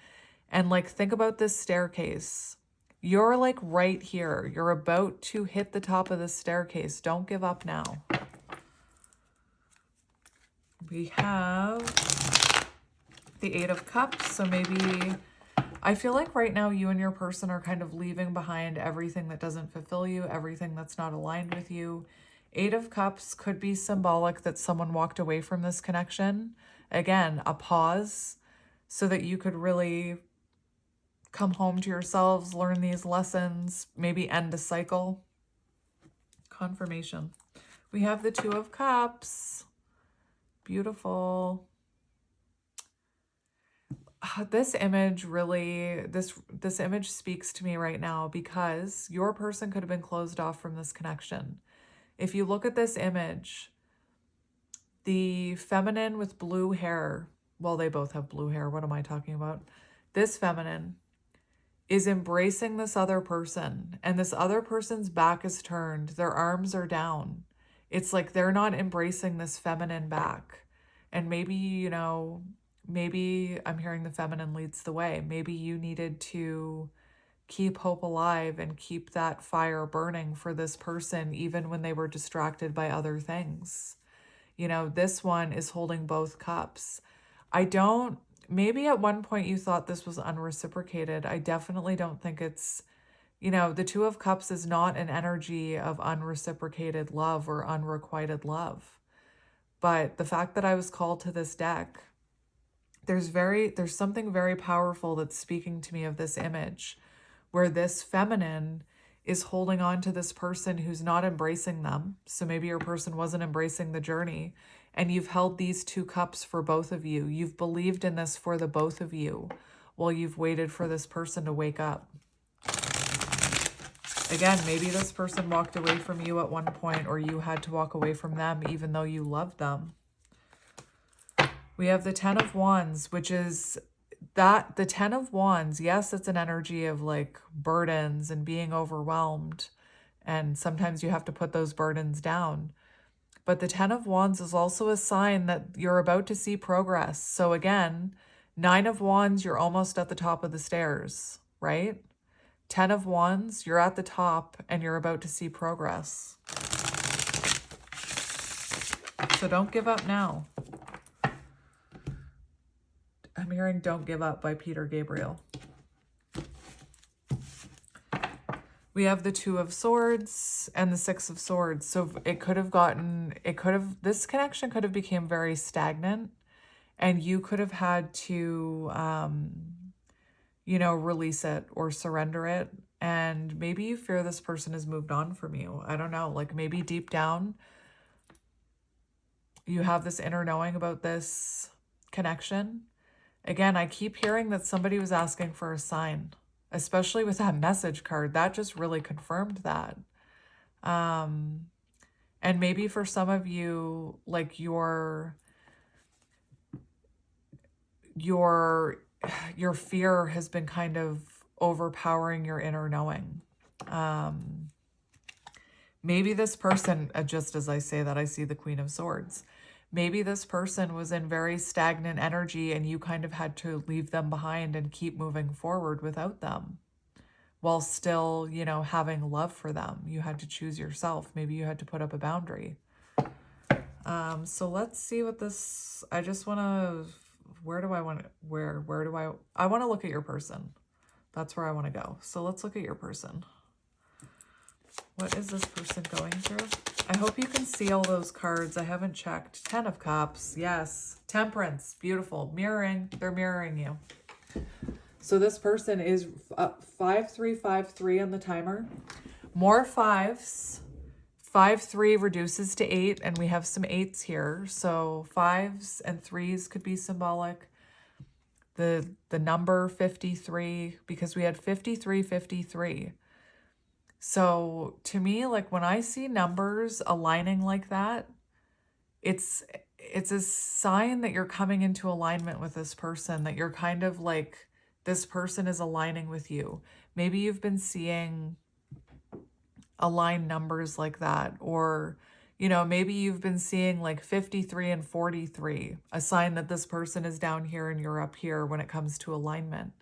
And like, think about this staircase. You're like right here. You're about to hit the top of the staircase. Don't give up now. We have the Eight of Cups. So maybe, I feel like right now you and your person are kind of leaving behind everything that doesn't fulfill you, everything that's not aligned with you. Eight of Cups could be symbolic that someone walked away from this connection. Again, a pause so that you could really come home to yourselves, learn these lessons, maybe end a cycle. Confirmation. We have the Two of Cups. Beautiful. This image really, this image speaks to me right now because your person could have been closed off from this connection. If you look at this image, the feminine with blue hair, well, they both have blue hair. What am I talking about? This feminine is embracing this other person, and this other person's back is turned. Their arms are down. It's like they're not embracing this feminine back. And maybe, you know, maybe I'm hearing the feminine leads the way. Maybe you needed to keep hope alive and keep that fire burning for this person, even when they were distracted by other things. You know, this one is holding both cups. Maybe at one point you thought this was unreciprocated. I definitely don't think it's, you know, the Two of Cups is not an energy of unreciprocated love or unrequited love. But the fact that I was called to this deck, there's something very powerful that's speaking to me of this image where this feminine is holding on to this person who's not embracing them. So maybe your person wasn't embracing the journey, and you've held these two cups for both of you. You've believed in this for the both of you while you've waited for this person to wake up. Again, maybe this person walked away from you at one point, or you had to walk away from them even though you loved them. We have the Ten of Wands, which is that the Ten of Wands, yes, it's an energy of like burdens and being overwhelmed. And sometimes you have to put those burdens down. But the Ten of Wands is also a sign that you're about to see progress. So again, Nine of Wands, you're almost at the top of the stairs, right? 10 of Wands, you're at the top and you're about to see progress. So don't give up now. I'm hearing Don't Give Up by Peter Gabriel. We have the Two of Swords and the Six of Swords. So this connection could have become very stagnant, and you could have had to, you know, release it or surrender it. And maybe you fear this person has moved on from you. I don't know, like maybe deep down, you have this inner knowing about this connection. Again, I keep hearing that somebody was asking for a sign, especially with that message card. That just really confirmed that. And maybe for some of you, like your fear has been kind of overpowering your inner knowing. Maybe this person, just as I say that, I see the Queen of Swords. Maybe this person was in very stagnant energy and you kind of had to leave them behind and keep moving forward without them while still, you know, having love for them. You had to choose yourself. Maybe you had to put up a boundary. So let's see what this, I just want to, I want to look at your person. That's where I want to go. So let's look at your person. What is this person going through? I hope you can see all those cards. I haven't checked. 10 of Cups. Yes. Temperance. Beautiful. Mirroring. They're mirroring you. So this person is 5353 on the timer. More fives. 5-3 reduces to 8, and we have some 8s here. So 5s and 3s could be symbolic. The number 53, because we had 5353. So to me, like when I see numbers aligning like that, it's a sign that you're coming into alignment with this person, that you're kind of like, this person is aligning with you. Maybe you've been seeing aligned numbers like that, or, you know, maybe you've been seeing like 53 and 43, a sign that this person is down here and you're up here when it comes to alignment.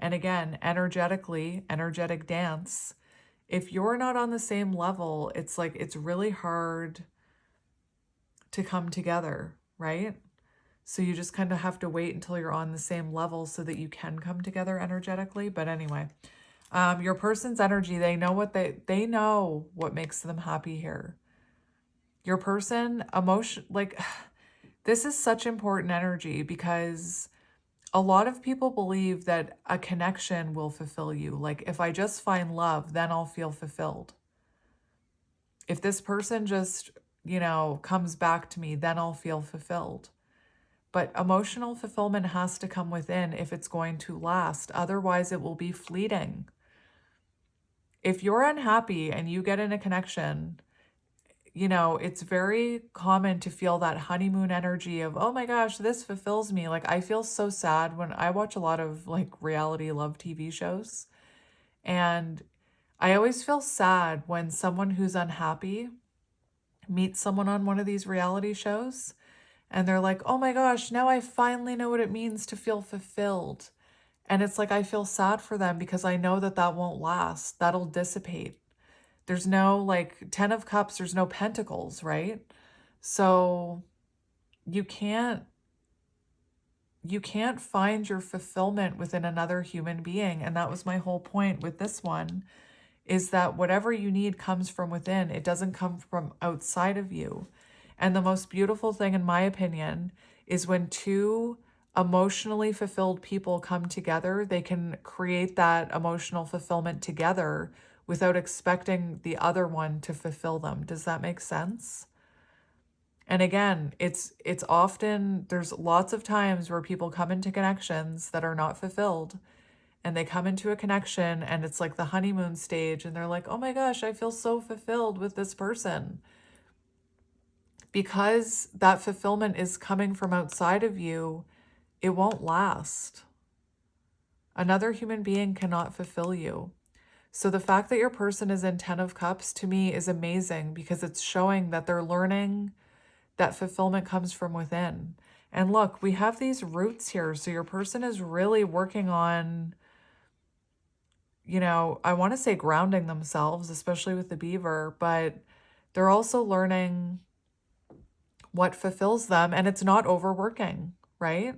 And again, energetically, energetic dance, if you're not on the same level, it's like it's really hard to come together, right? So you just kind of have to wait until you're on the same level so that you can come together energetically. But anyway, your person's energy, they know what makes them happy here. Your person, emotion, like this is such important energy because a lot of people believe that a connection will fulfill you. Like if I just find love, then I'll feel fulfilled. If this person just, comes back to me, then I'll feel fulfilled. But emotional fulfillment has to come within if it's going to last. Otherwise, it will be fleeting. If you're unhappy and you get in a connection, it's very common to feel that honeymoon energy of, oh my gosh, this fulfills me. Like I feel so sad when I watch a lot of like reality love TV shows. And I always feel sad when someone who's unhappy meets someone on one of these reality shows and they're like, oh my gosh, now I finally know what it means to feel fulfilled. And it's like, I feel sad for them because I know that that won't last. That'll dissipate. There's no like 10 of cups, there's no pentacles, right? So you can't find your fulfillment within another human being. And that was my whole point with this one, is that whatever you need comes from within. It doesn't come from outside of you. And the most beautiful thing, in my opinion, is when two emotionally fulfilled people come together, they can create that emotional fulfillment together without expecting the other one to fulfill them. Does that make sense? And again, it's often, there's lots of times where people come into connections that are not fulfilled, and they come into a connection and it's like the honeymoon stage and they're like, oh my gosh, I feel so fulfilled with this person. Because that fulfillment is coming from outside of you, it won't last. Another human being cannot fulfill you. So the fact that your person is in 10 of Cups to me is amazing because it's showing that they're learning that fulfillment comes from within. And look, we have these roots here. So your person is really working on, I want to say grounding themselves, especially with the beaver, but they're also learning what fulfills them, and it's not overworking, right?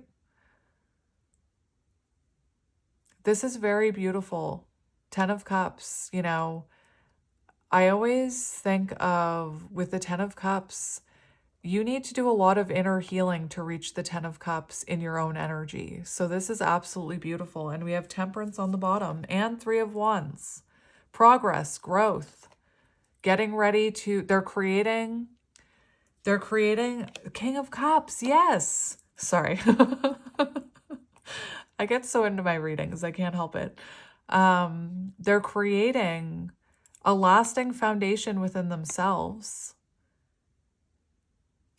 This is very beautiful. 10 of Cups, I always think of, with the 10 of Cups, you need to do a lot of inner healing to reach the 10 of Cups in your own energy. So this is absolutely beautiful. And we have Temperance on the bottom and 3 of Wands. Progress, growth, getting ready to, they're creating King of Cups. Yes. Sorry. I get so into my readings. I can't help it. They're creating a lasting foundation within themselves,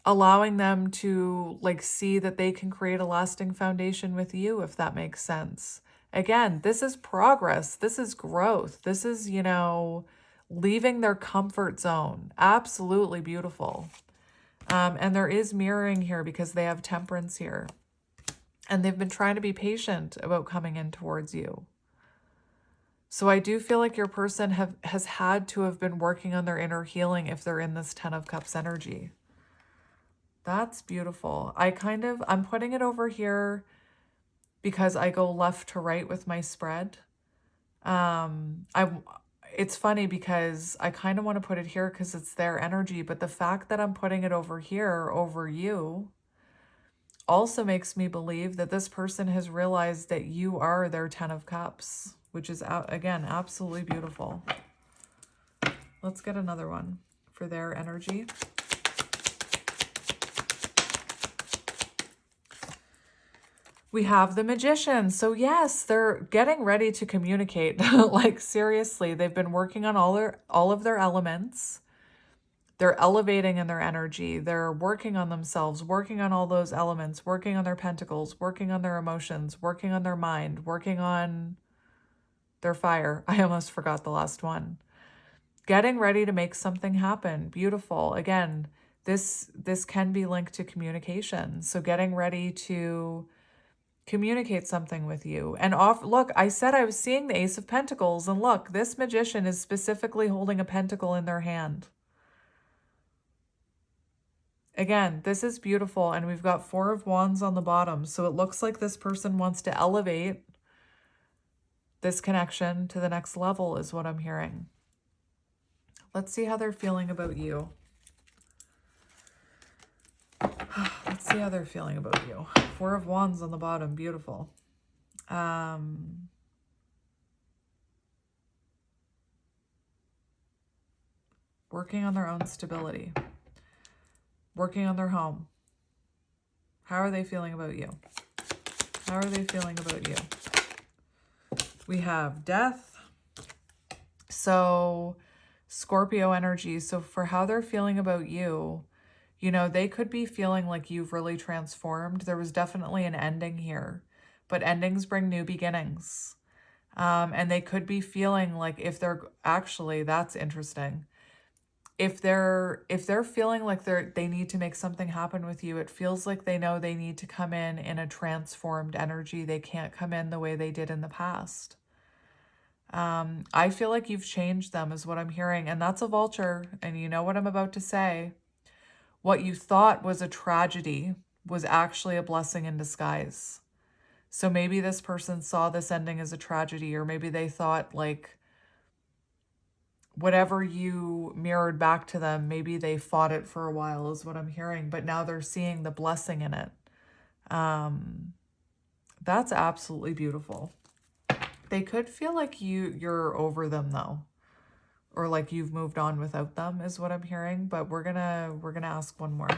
allowing them to like see that they can create a lasting foundation with you, if that makes sense. Again, this is progress. This is growth. This is, leaving their comfort zone. Absolutely beautiful. And there is mirroring here because they have Temperance here. And they've been trying to be patient about coming in towards you. So I do feel like your person has had to have been working on their inner healing if they're in this 10 of Cups energy. That's beautiful. I'm putting it over here because I go left to right with my spread. It's funny because I kind of want to put it here because it's their energy, but the fact that I'm putting it over here over you also makes me believe that this person has realized that you are their 10 of Cups, which is, again, absolutely beautiful. Let's get another one for their energy. We have the Magician. So yes, they're getting ready to communicate. Like seriously, they've been working on all of their elements. They're elevating in their energy. They're working on themselves, working on all those elements, working on their pentacles, working on their emotions, working on their mind, working on their fire. I almost forgot the last one. Getting ready to make something happen. Beautiful. Again, this can be linked to communication. So getting ready to communicate something with you. And look, I said I was seeing the Ace of Pentacles, and look, this magician is specifically holding a pentacle in their hand. Again, this is beautiful, and we've got Four of Wands on the bottom, so it looks like this person wants to elevate this connection to the next level is what I'm hearing. Let's see how they're feeling about you. Let's see how they're feeling about you. Four of Wands on the bottom, beautiful. Working on their own stability. Working on their home. How are they feeling about you? How are they feeling about you? We have Death. So Scorpio energy. So for how they're feeling about you, you know, they could be feeling like you've really transformed. There was definitely an ending here, but endings bring new beginnings. And they could be feeling like if they're actually, that's interesting. If they're feeling like they need to make something happen with you, it feels like they know they need to come in a transformed energy. They can't come in the way they did in the past. I feel like you've changed them is what I'm hearing. And that's a vulture. And you know what I'm about to say. What you thought was a tragedy was actually a blessing in disguise. So maybe this person saw this ending as a tragedy, or maybe they thought like whatever you mirrored back to them, maybe they fought it for a while is what I'm hearing, but now they're seeing the blessing in it. That's absolutely beautiful. They could feel like you're over them though, or like you've moved on without them is what I'm hearing, but we're gonna ask one more.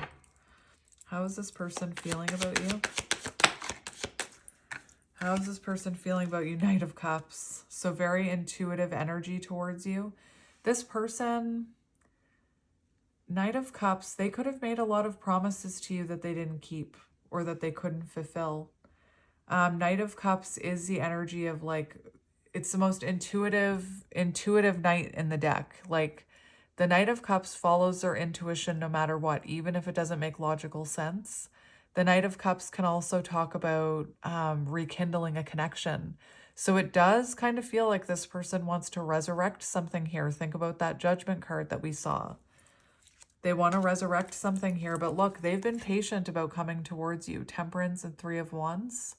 How is this person feeling about you? How is this person feeling about you? Knight of Cups. So very intuitive energy towards you. This person, Knight of Cups, they could have made a lot of promises to you that they didn't keep or that they couldn't fulfill. Knight of Cups is the energy of like, it's the most intuitive knight in the deck. Like the Knight of Cups follows their intuition no matter what, even if it doesn't make logical sense. The Knight of Cups can also talk about rekindling a connection. So it does kind of feel like this person wants to resurrect something here. Think about that Judgment card that we saw. They want to resurrect something here, but look, they've been patient about coming towards you. Temperance and Three of Wands.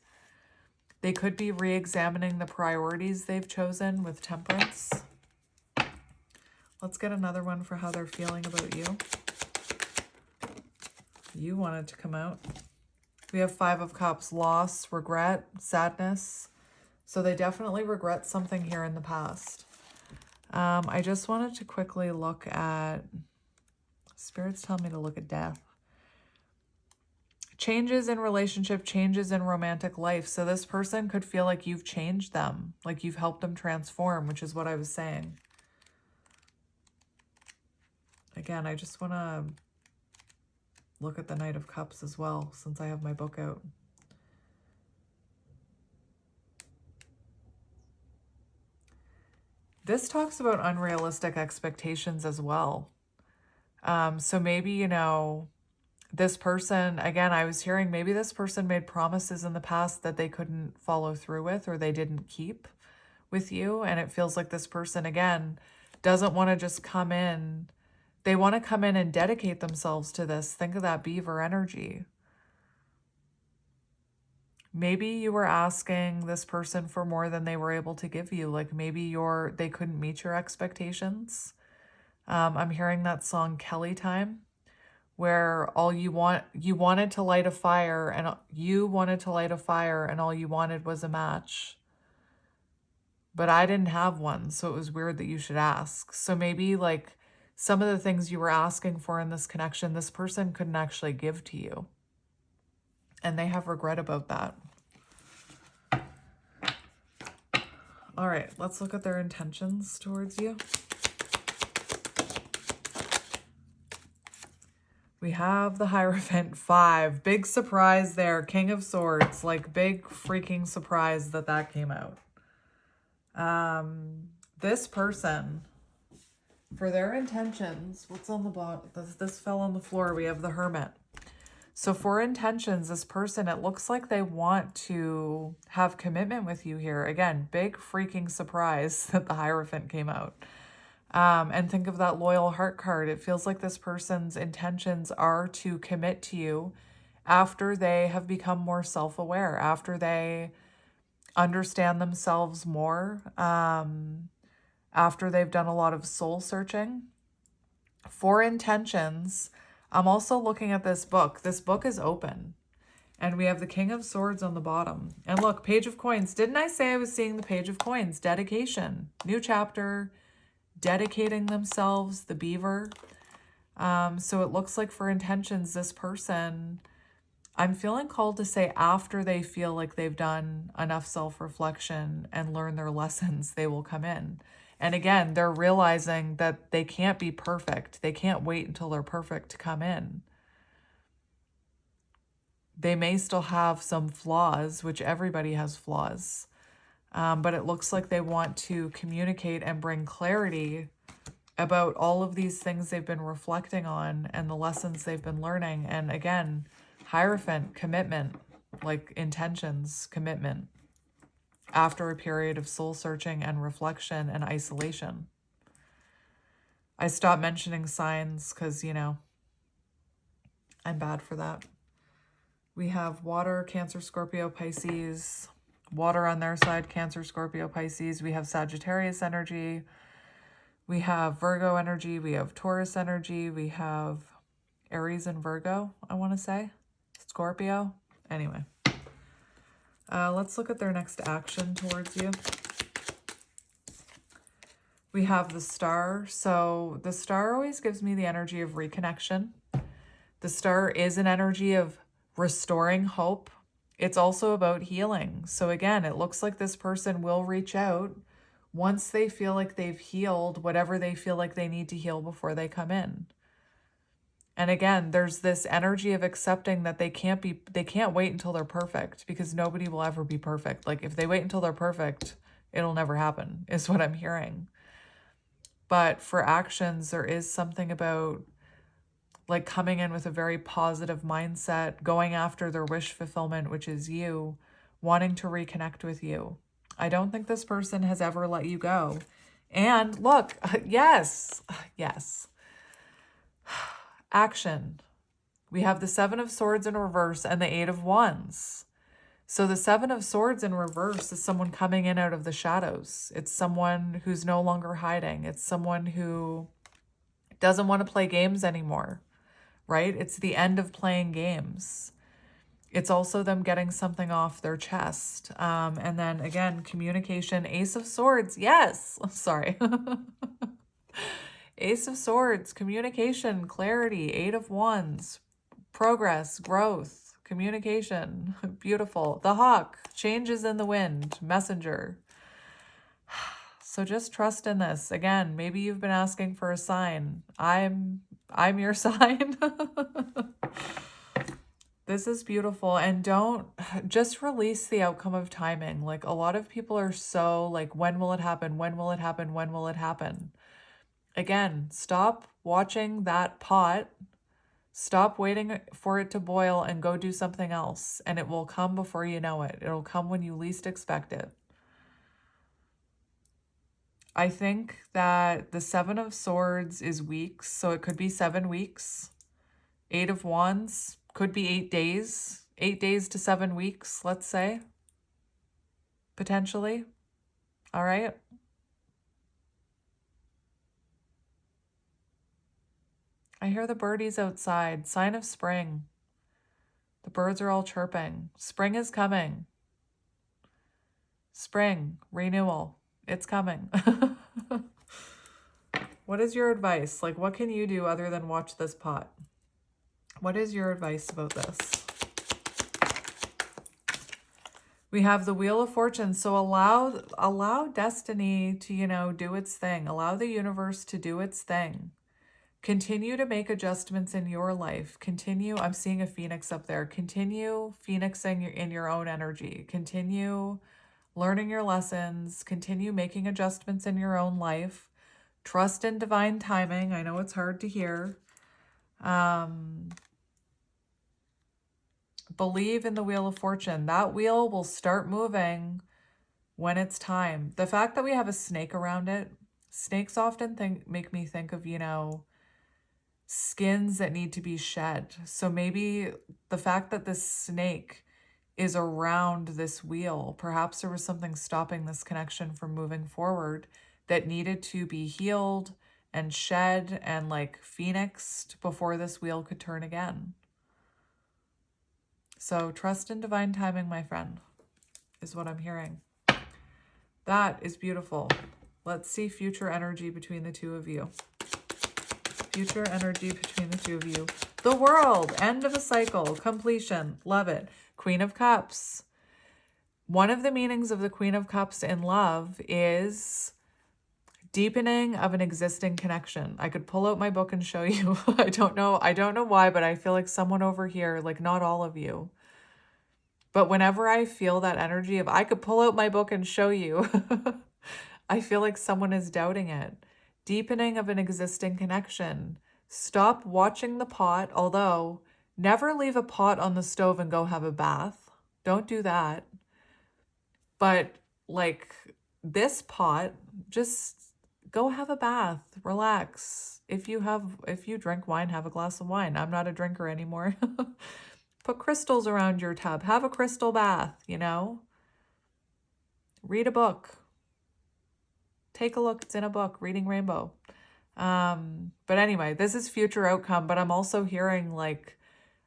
They could be re-examining the priorities they've chosen with Temperance. Let's get another one for how they're feeling about you. You wanted to come out. We have Five of Cups, loss, regret, sadness. So they definitely regret something here in the past. I just wanted to quickly look at, Spirit's telling me to look at death. Changes in relationship, changes in romantic life. So this person could feel like you've changed them, like you've helped them transform, which is what I was saying. Again, I just want to look at the Knight of Cups as well, since I have my book out. This talks about unrealistic expectations as well. So maybe, you know, this person, again, I was hearing maybe this person made promises in the past that they couldn't follow through with or they didn't keep with you. And it feels like this person, again, doesn't want to just come in. They want to come in and dedicate themselves to this. Think of that beaver energy. Maybe you were asking this person for more than they were able to give you. Like maybe they couldn't meet your expectations. I'm hearing that song Kelly Time, where you wanted to light a fire and all you wanted was a match. But I didn't have one, so it was weird that you should ask. So maybe like some of the things you were asking for in this connection, this person couldn't actually give to you. And they have regret about that. All right, let's look at their intentions towards you. We have the Hierophant 5. Big surprise there. King of Swords. Like big freaking surprise that came out. This person, for their intentions, what's on the bottom? This fell on the floor. We have the Hermit. So for intentions, this person, it looks like they want to have commitment with you here. Again, big freaking surprise that the Hierophant came out. And think of that loyal heart card. It feels like this person's intentions are to commit to you after they have become more self-aware, after they understand themselves more, after they've done a lot of soul searching. For intentions, I'm also looking at this book. This book is open. And we have the King of Swords on the bottom. And look, Page of Coins. Didn't I say I was seeing the Page of Coins? Dedication. New chapter. Dedicating themselves. The beaver. So it looks like for intentions, this person, I'm feeling called to say after they feel like they've done enough self-reflection and learn their lessons, they will come in. And again, they're realizing that they can't be perfect. They can't wait until they're perfect to come in. They may still have some flaws, which everybody has flaws. But it looks like they want to communicate and bring clarity about all of these things they've been reflecting on and the lessons they've been learning. And again, Hierophant, commitment, like intentions, commitment, after a period of soul searching and reflection and isolation. I stopped mentioning signs because, you know, I'm bad for that. We have water, Cancer, Scorpio, Pisces, water on their side, Cancer, Scorpio, Pisces. We have Sagittarius energy. We have Virgo energy. We have Taurus energy. We have Aries and Virgo, I want to say. Scorpio. Anyway. Let's look at their next action towards you. We have the Star. So the Star always gives me the energy of reconnection. The Star is an energy of restoring hope. It's also about healing. So again, it looks like this person will reach out once they feel like they've healed whatever they feel like they need to heal before they come in. And again, there's this energy of accepting that they can't wait until they're perfect, because nobody will ever be perfect. Like if they wait until they're perfect, it'll never happen, is what I'm hearing. But for actions, there is something about like coming in with a very positive mindset, going after their wish fulfillment, which is you, wanting to reconnect with you. I don't think this person has ever let you go. And look, yes. Action. We have the Seven of Swords in reverse and the Eight of Wands. So the Seven of Swords in reverse is someone coming in out of the shadows. It's someone who's no longer hiding. It's someone who doesn't want to play games anymore, right? It's the end of playing games. It's also them getting something off their chest. And then again, communication, Ace of Swords. Yes. Sorry. Ace of Swords, communication, clarity, Eight of Wands, progress, growth, communication, beautiful. The Hawk, changes in the wind, messenger. So just trust in this. Again, maybe you've been asking for a sign. I'm your sign. This is beautiful. And don't just release the outcome of timing. Like a lot of people are so like, when will it happen? When will it happen? When will it happen? Again, stop watching that pot, stop waiting for it to boil and go do something else. And it will come before you know it. It'll come when you least expect it. I think that the Seven of Swords is weeks, so it could be 7 weeks. Eight of Wands could be 8 days. 8 days to 7 weeks, let's say. Potentially. All right. I hear the birdies outside. Sign of spring. The birds are all chirping. Spring is coming. Spring, renewal. It's coming. What is your advice? Like, what can you do other than watch this pot? What is your advice about this? We have the Wheel of Fortune. So allow destiny to, do its thing. Allow the universe to do its thing. Continue to make adjustments in your life. Continue, I'm seeing a phoenix up there. Continue phoenixing in your own energy. Continue learning your lessons. Continue making adjustments in your own life. Trust in divine timing. I know it's hard to hear. Believe in the wheel of fortune. That wheel will start moving when it's time. The fact that we have a snake around it, snakes often make me think of, skins that need to be shed. So maybe the fact that this snake is around this wheel, perhaps there was something stopping this connection from moving forward that needed to be healed and shed and like phoenixed before this wheel could turn again. So trust in divine timing, my friend, is what I'm hearing. That is beautiful. Let's see future energy between the two of you. Future energy between the two of you. The World, end of a cycle, completion, love it. Queen of Cups. One of the meanings of the Queen of Cups in love is deepening of an existing connection. I could pull out my book and show you. I don't know why, but I feel like someone over here, like not all of you, but whenever I feel that energy of I could pull out my book and show you, I feel like someone is doubting it. Deepening of an existing connection. Stop watching the pot, although never leave a pot on the stove and go have a bath. Don't do that. But like this pot, just go have a bath, relax. If you drink wine, have a glass of wine. I'm not a drinker anymore. Put crystals around your tub. Have a crystal bath, Read a book. Take a look. It's in a book, Reading Rainbow. But anyway, this is future outcome, but I'm also hearing like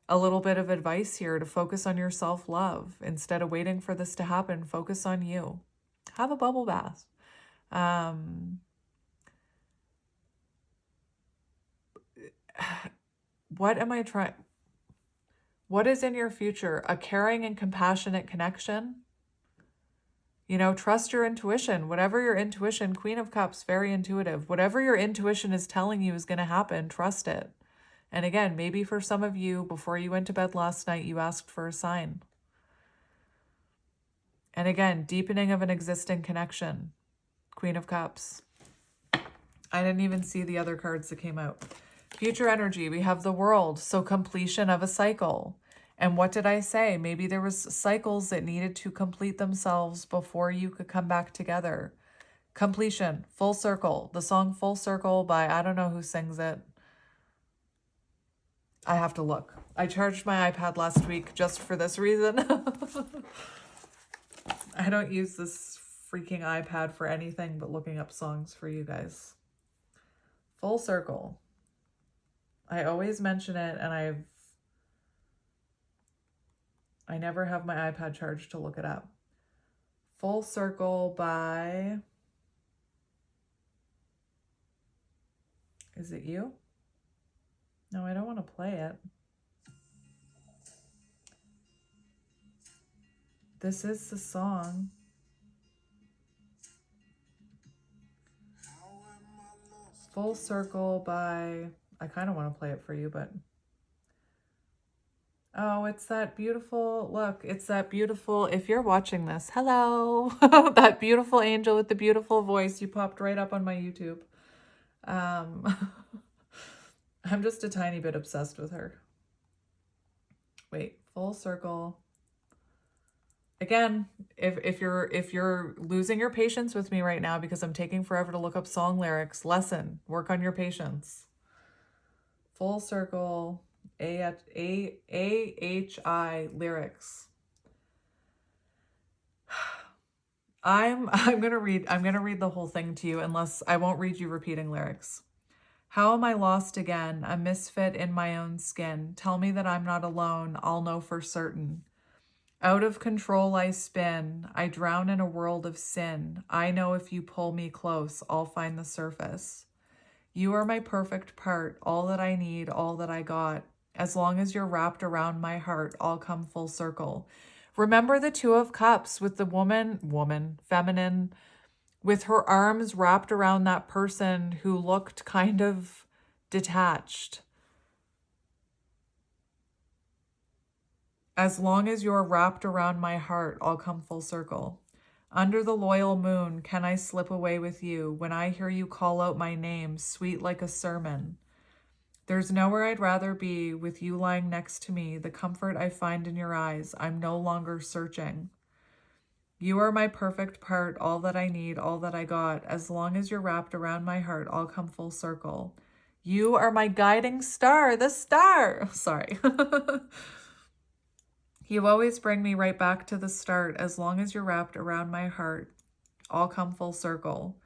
a little bit of advice here to focus on your self-love. Instead of waiting for this to happen, focus on you. Have a bubble bath. What is in your future? A caring and compassionate connection? Trust your intuition. Whatever your intuition, Queen of Cups, very intuitive. Whatever your intuition is telling you is going to happen, trust it. And again, maybe for some of you, before you went to bed last night, you asked for a sign. And again, deepening of an existing connection, Queen of Cups. I didn't even see the other cards that came out. Future energy, we have the World, so completion of a cycle. And what did I say? Maybe there was cycles that needed to complete themselves before you could come back together. Completion, full circle. The song Full Circle by, I don't know who sings it. I have to look. I charged my iPad last week just for this reason. I don't use this freaking iPad for anything but looking up songs for you guys. Full Circle. I always mention it, and I never have my iPad charged to look it up. Full Circle by... Is it you? No, I don't want to play it. This is the song. Full Circle by... I kind of want to play it for you, but... Oh, it's that beautiful... Look, it's that beautiful... If you're watching this, hello! That beautiful angel with the beautiful voice. You popped right up on my YouTube. I'm just a tiny bit obsessed with her. Wait, Full Circle. Again, if you're losing your patience with me right now because I'm taking forever to look up song lyrics, work on your patience. Full Circle, AHI lyrics. I'm gonna read the whole thing to you, unless I won't read you repeating lyrics. How am I lost again, a misfit in my own skin? Tell me that I'm not alone, I'll know for certain. Out of control I spin, I drown in a world of sin. I know if you pull me close, I'll find the surface. You are my perfect part, all that I need, all that I got. As long as you're wrapped around my heart, I'll come full circle. Remember the Two of Cups with the feminine, with her arms wrapped around that person who looked kind of detached. As long as you're wrapped around my heart, I'll come full circle. Under the loyal moon, can I slip away with you when I hear you call out my name, sweet like a sermon? There's nowhere I'd rather be with you lying next to me, the comfort I find in your eyes. I'm no longer searching. You are my perfect part, all that I need, all that I got. As long as you're wrapped around my heart, I'll come full circle. You are my guiding star, the star. Sorry. You always bring me right back to the start. As long as you're wrapped around my heart, I'll come full circle.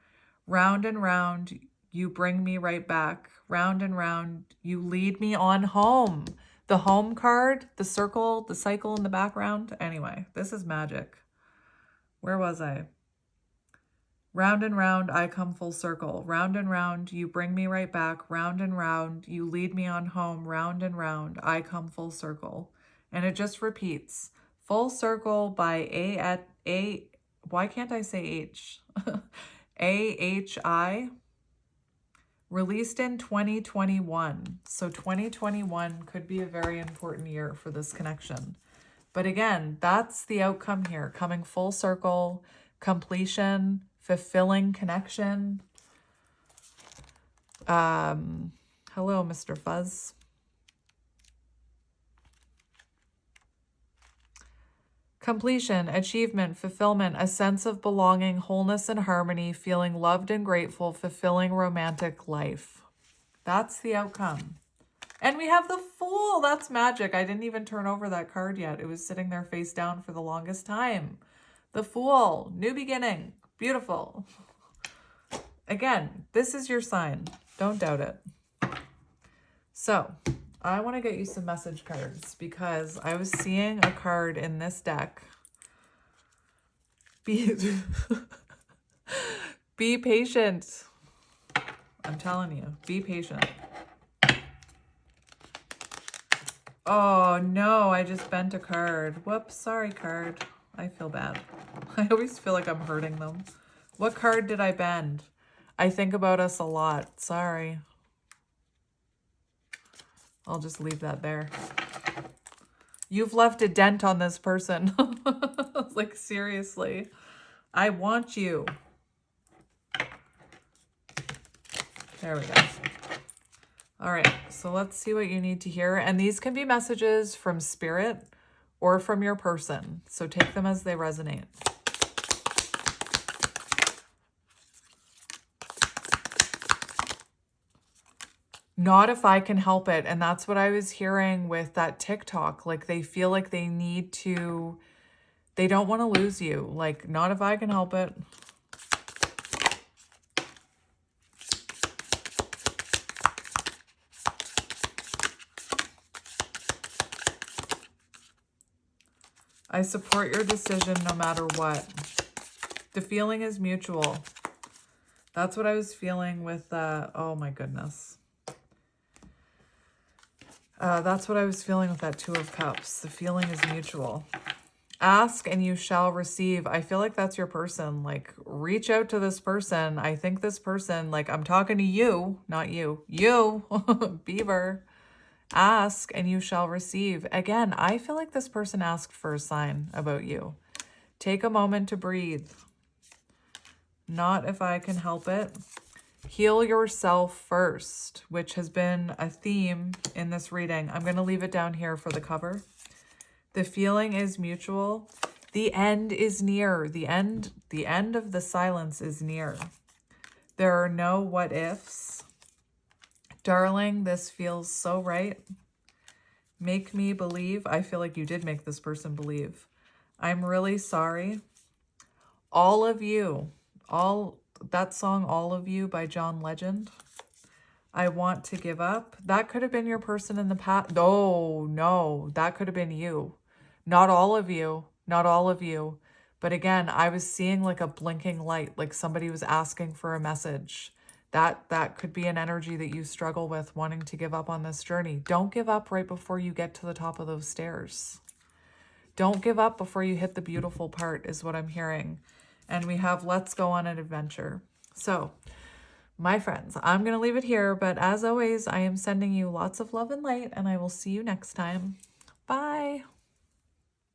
Round and round, you bring me right back. Round and round, you lead me on home. The home card, the circle, the cycle in the background. Anyway, this is magic. Where was I? Round and round, I come full circle. Round and round, you bring me right back. Round and round, you lead me on home. Round and round, I come full circle. And it just repeats. Full Circle by why can't I say H? AHI, released in 2021. So 2021 could be a very important year for this connection. But again, that's the outcome here. Coming full circle, completion, fulfilling connection. Hello, Mr. Fuzz. Completion, achievement, fulfillment, a sense of belonging, wholeness and harmony, feeling loved and grateful, fulfilling romantic life. That's the outcome. And we have the Fool. That's magic. I didn't even turn over that card yet. It was sitting there face down for the longest time. The Fool, new beginning, beautiful. Again, this is your sign. Don't doubt it. So I want to get you some message cards because I was seeing a card in this deck. Be patient. I'm telling you, be patient. Oh no, I just bent a card. Whoops, sorry card. I feel bad. I always feel like I'm hurting them. What card did I bend? I think about us a lot. Sorry. I'll just leave that there. You've left a dent on this person. Like, seriously. I want you. There we go. All right, so let's see what you need to hear. And these can be messages from spirit or from your person. So take them as they resonate. Not if I can help it. And that's what I was hearing with that TikTok. Like, they feel like they need to, they don't want to lose you. Like, not if I can help it. I support your decision no matter what. The feeling is mutual. That's what I was feeling with, oh my goodness. That's what I was feeling with that Two of Cups. The feeling is mutual. Ask and you shall receive. I feel like that's your person. Like, reach out to this person. I think this person, like, I'm talking to you, not you. You, Beaver. Ask and you shall receive. Again, I feel like this person asked for a sign about you. Take a moment to breathe. Not if I can help it. Heal yourself first, which has been a theme in this reading. I'm going to leave it down here for the cover. The feeling is mutual. The end is near. The end of the silence is near. There are no what ifs. Darling, this feels so right. Make me believe. I feel like you did make this person believe. I'm really sorry. All of you. That song, All of You by John Legend. I want to give up. That could have been your person in the past. No, that could have been you. Not all of you. Not all of you. But again, I was seeing like a blinking light, like somebody was asking for a message. That could be an energy that you struggle with, wanting to give up on this journey. Don't give up right before you get to the top of those stairs. Don't give up before you hit the beautiful part is what I'm hearing. And we have let's go on an adventure. So, my friends, I'm going to leave it here. But as always, I am sending you lots of love and light, and I will see you next time. Bye.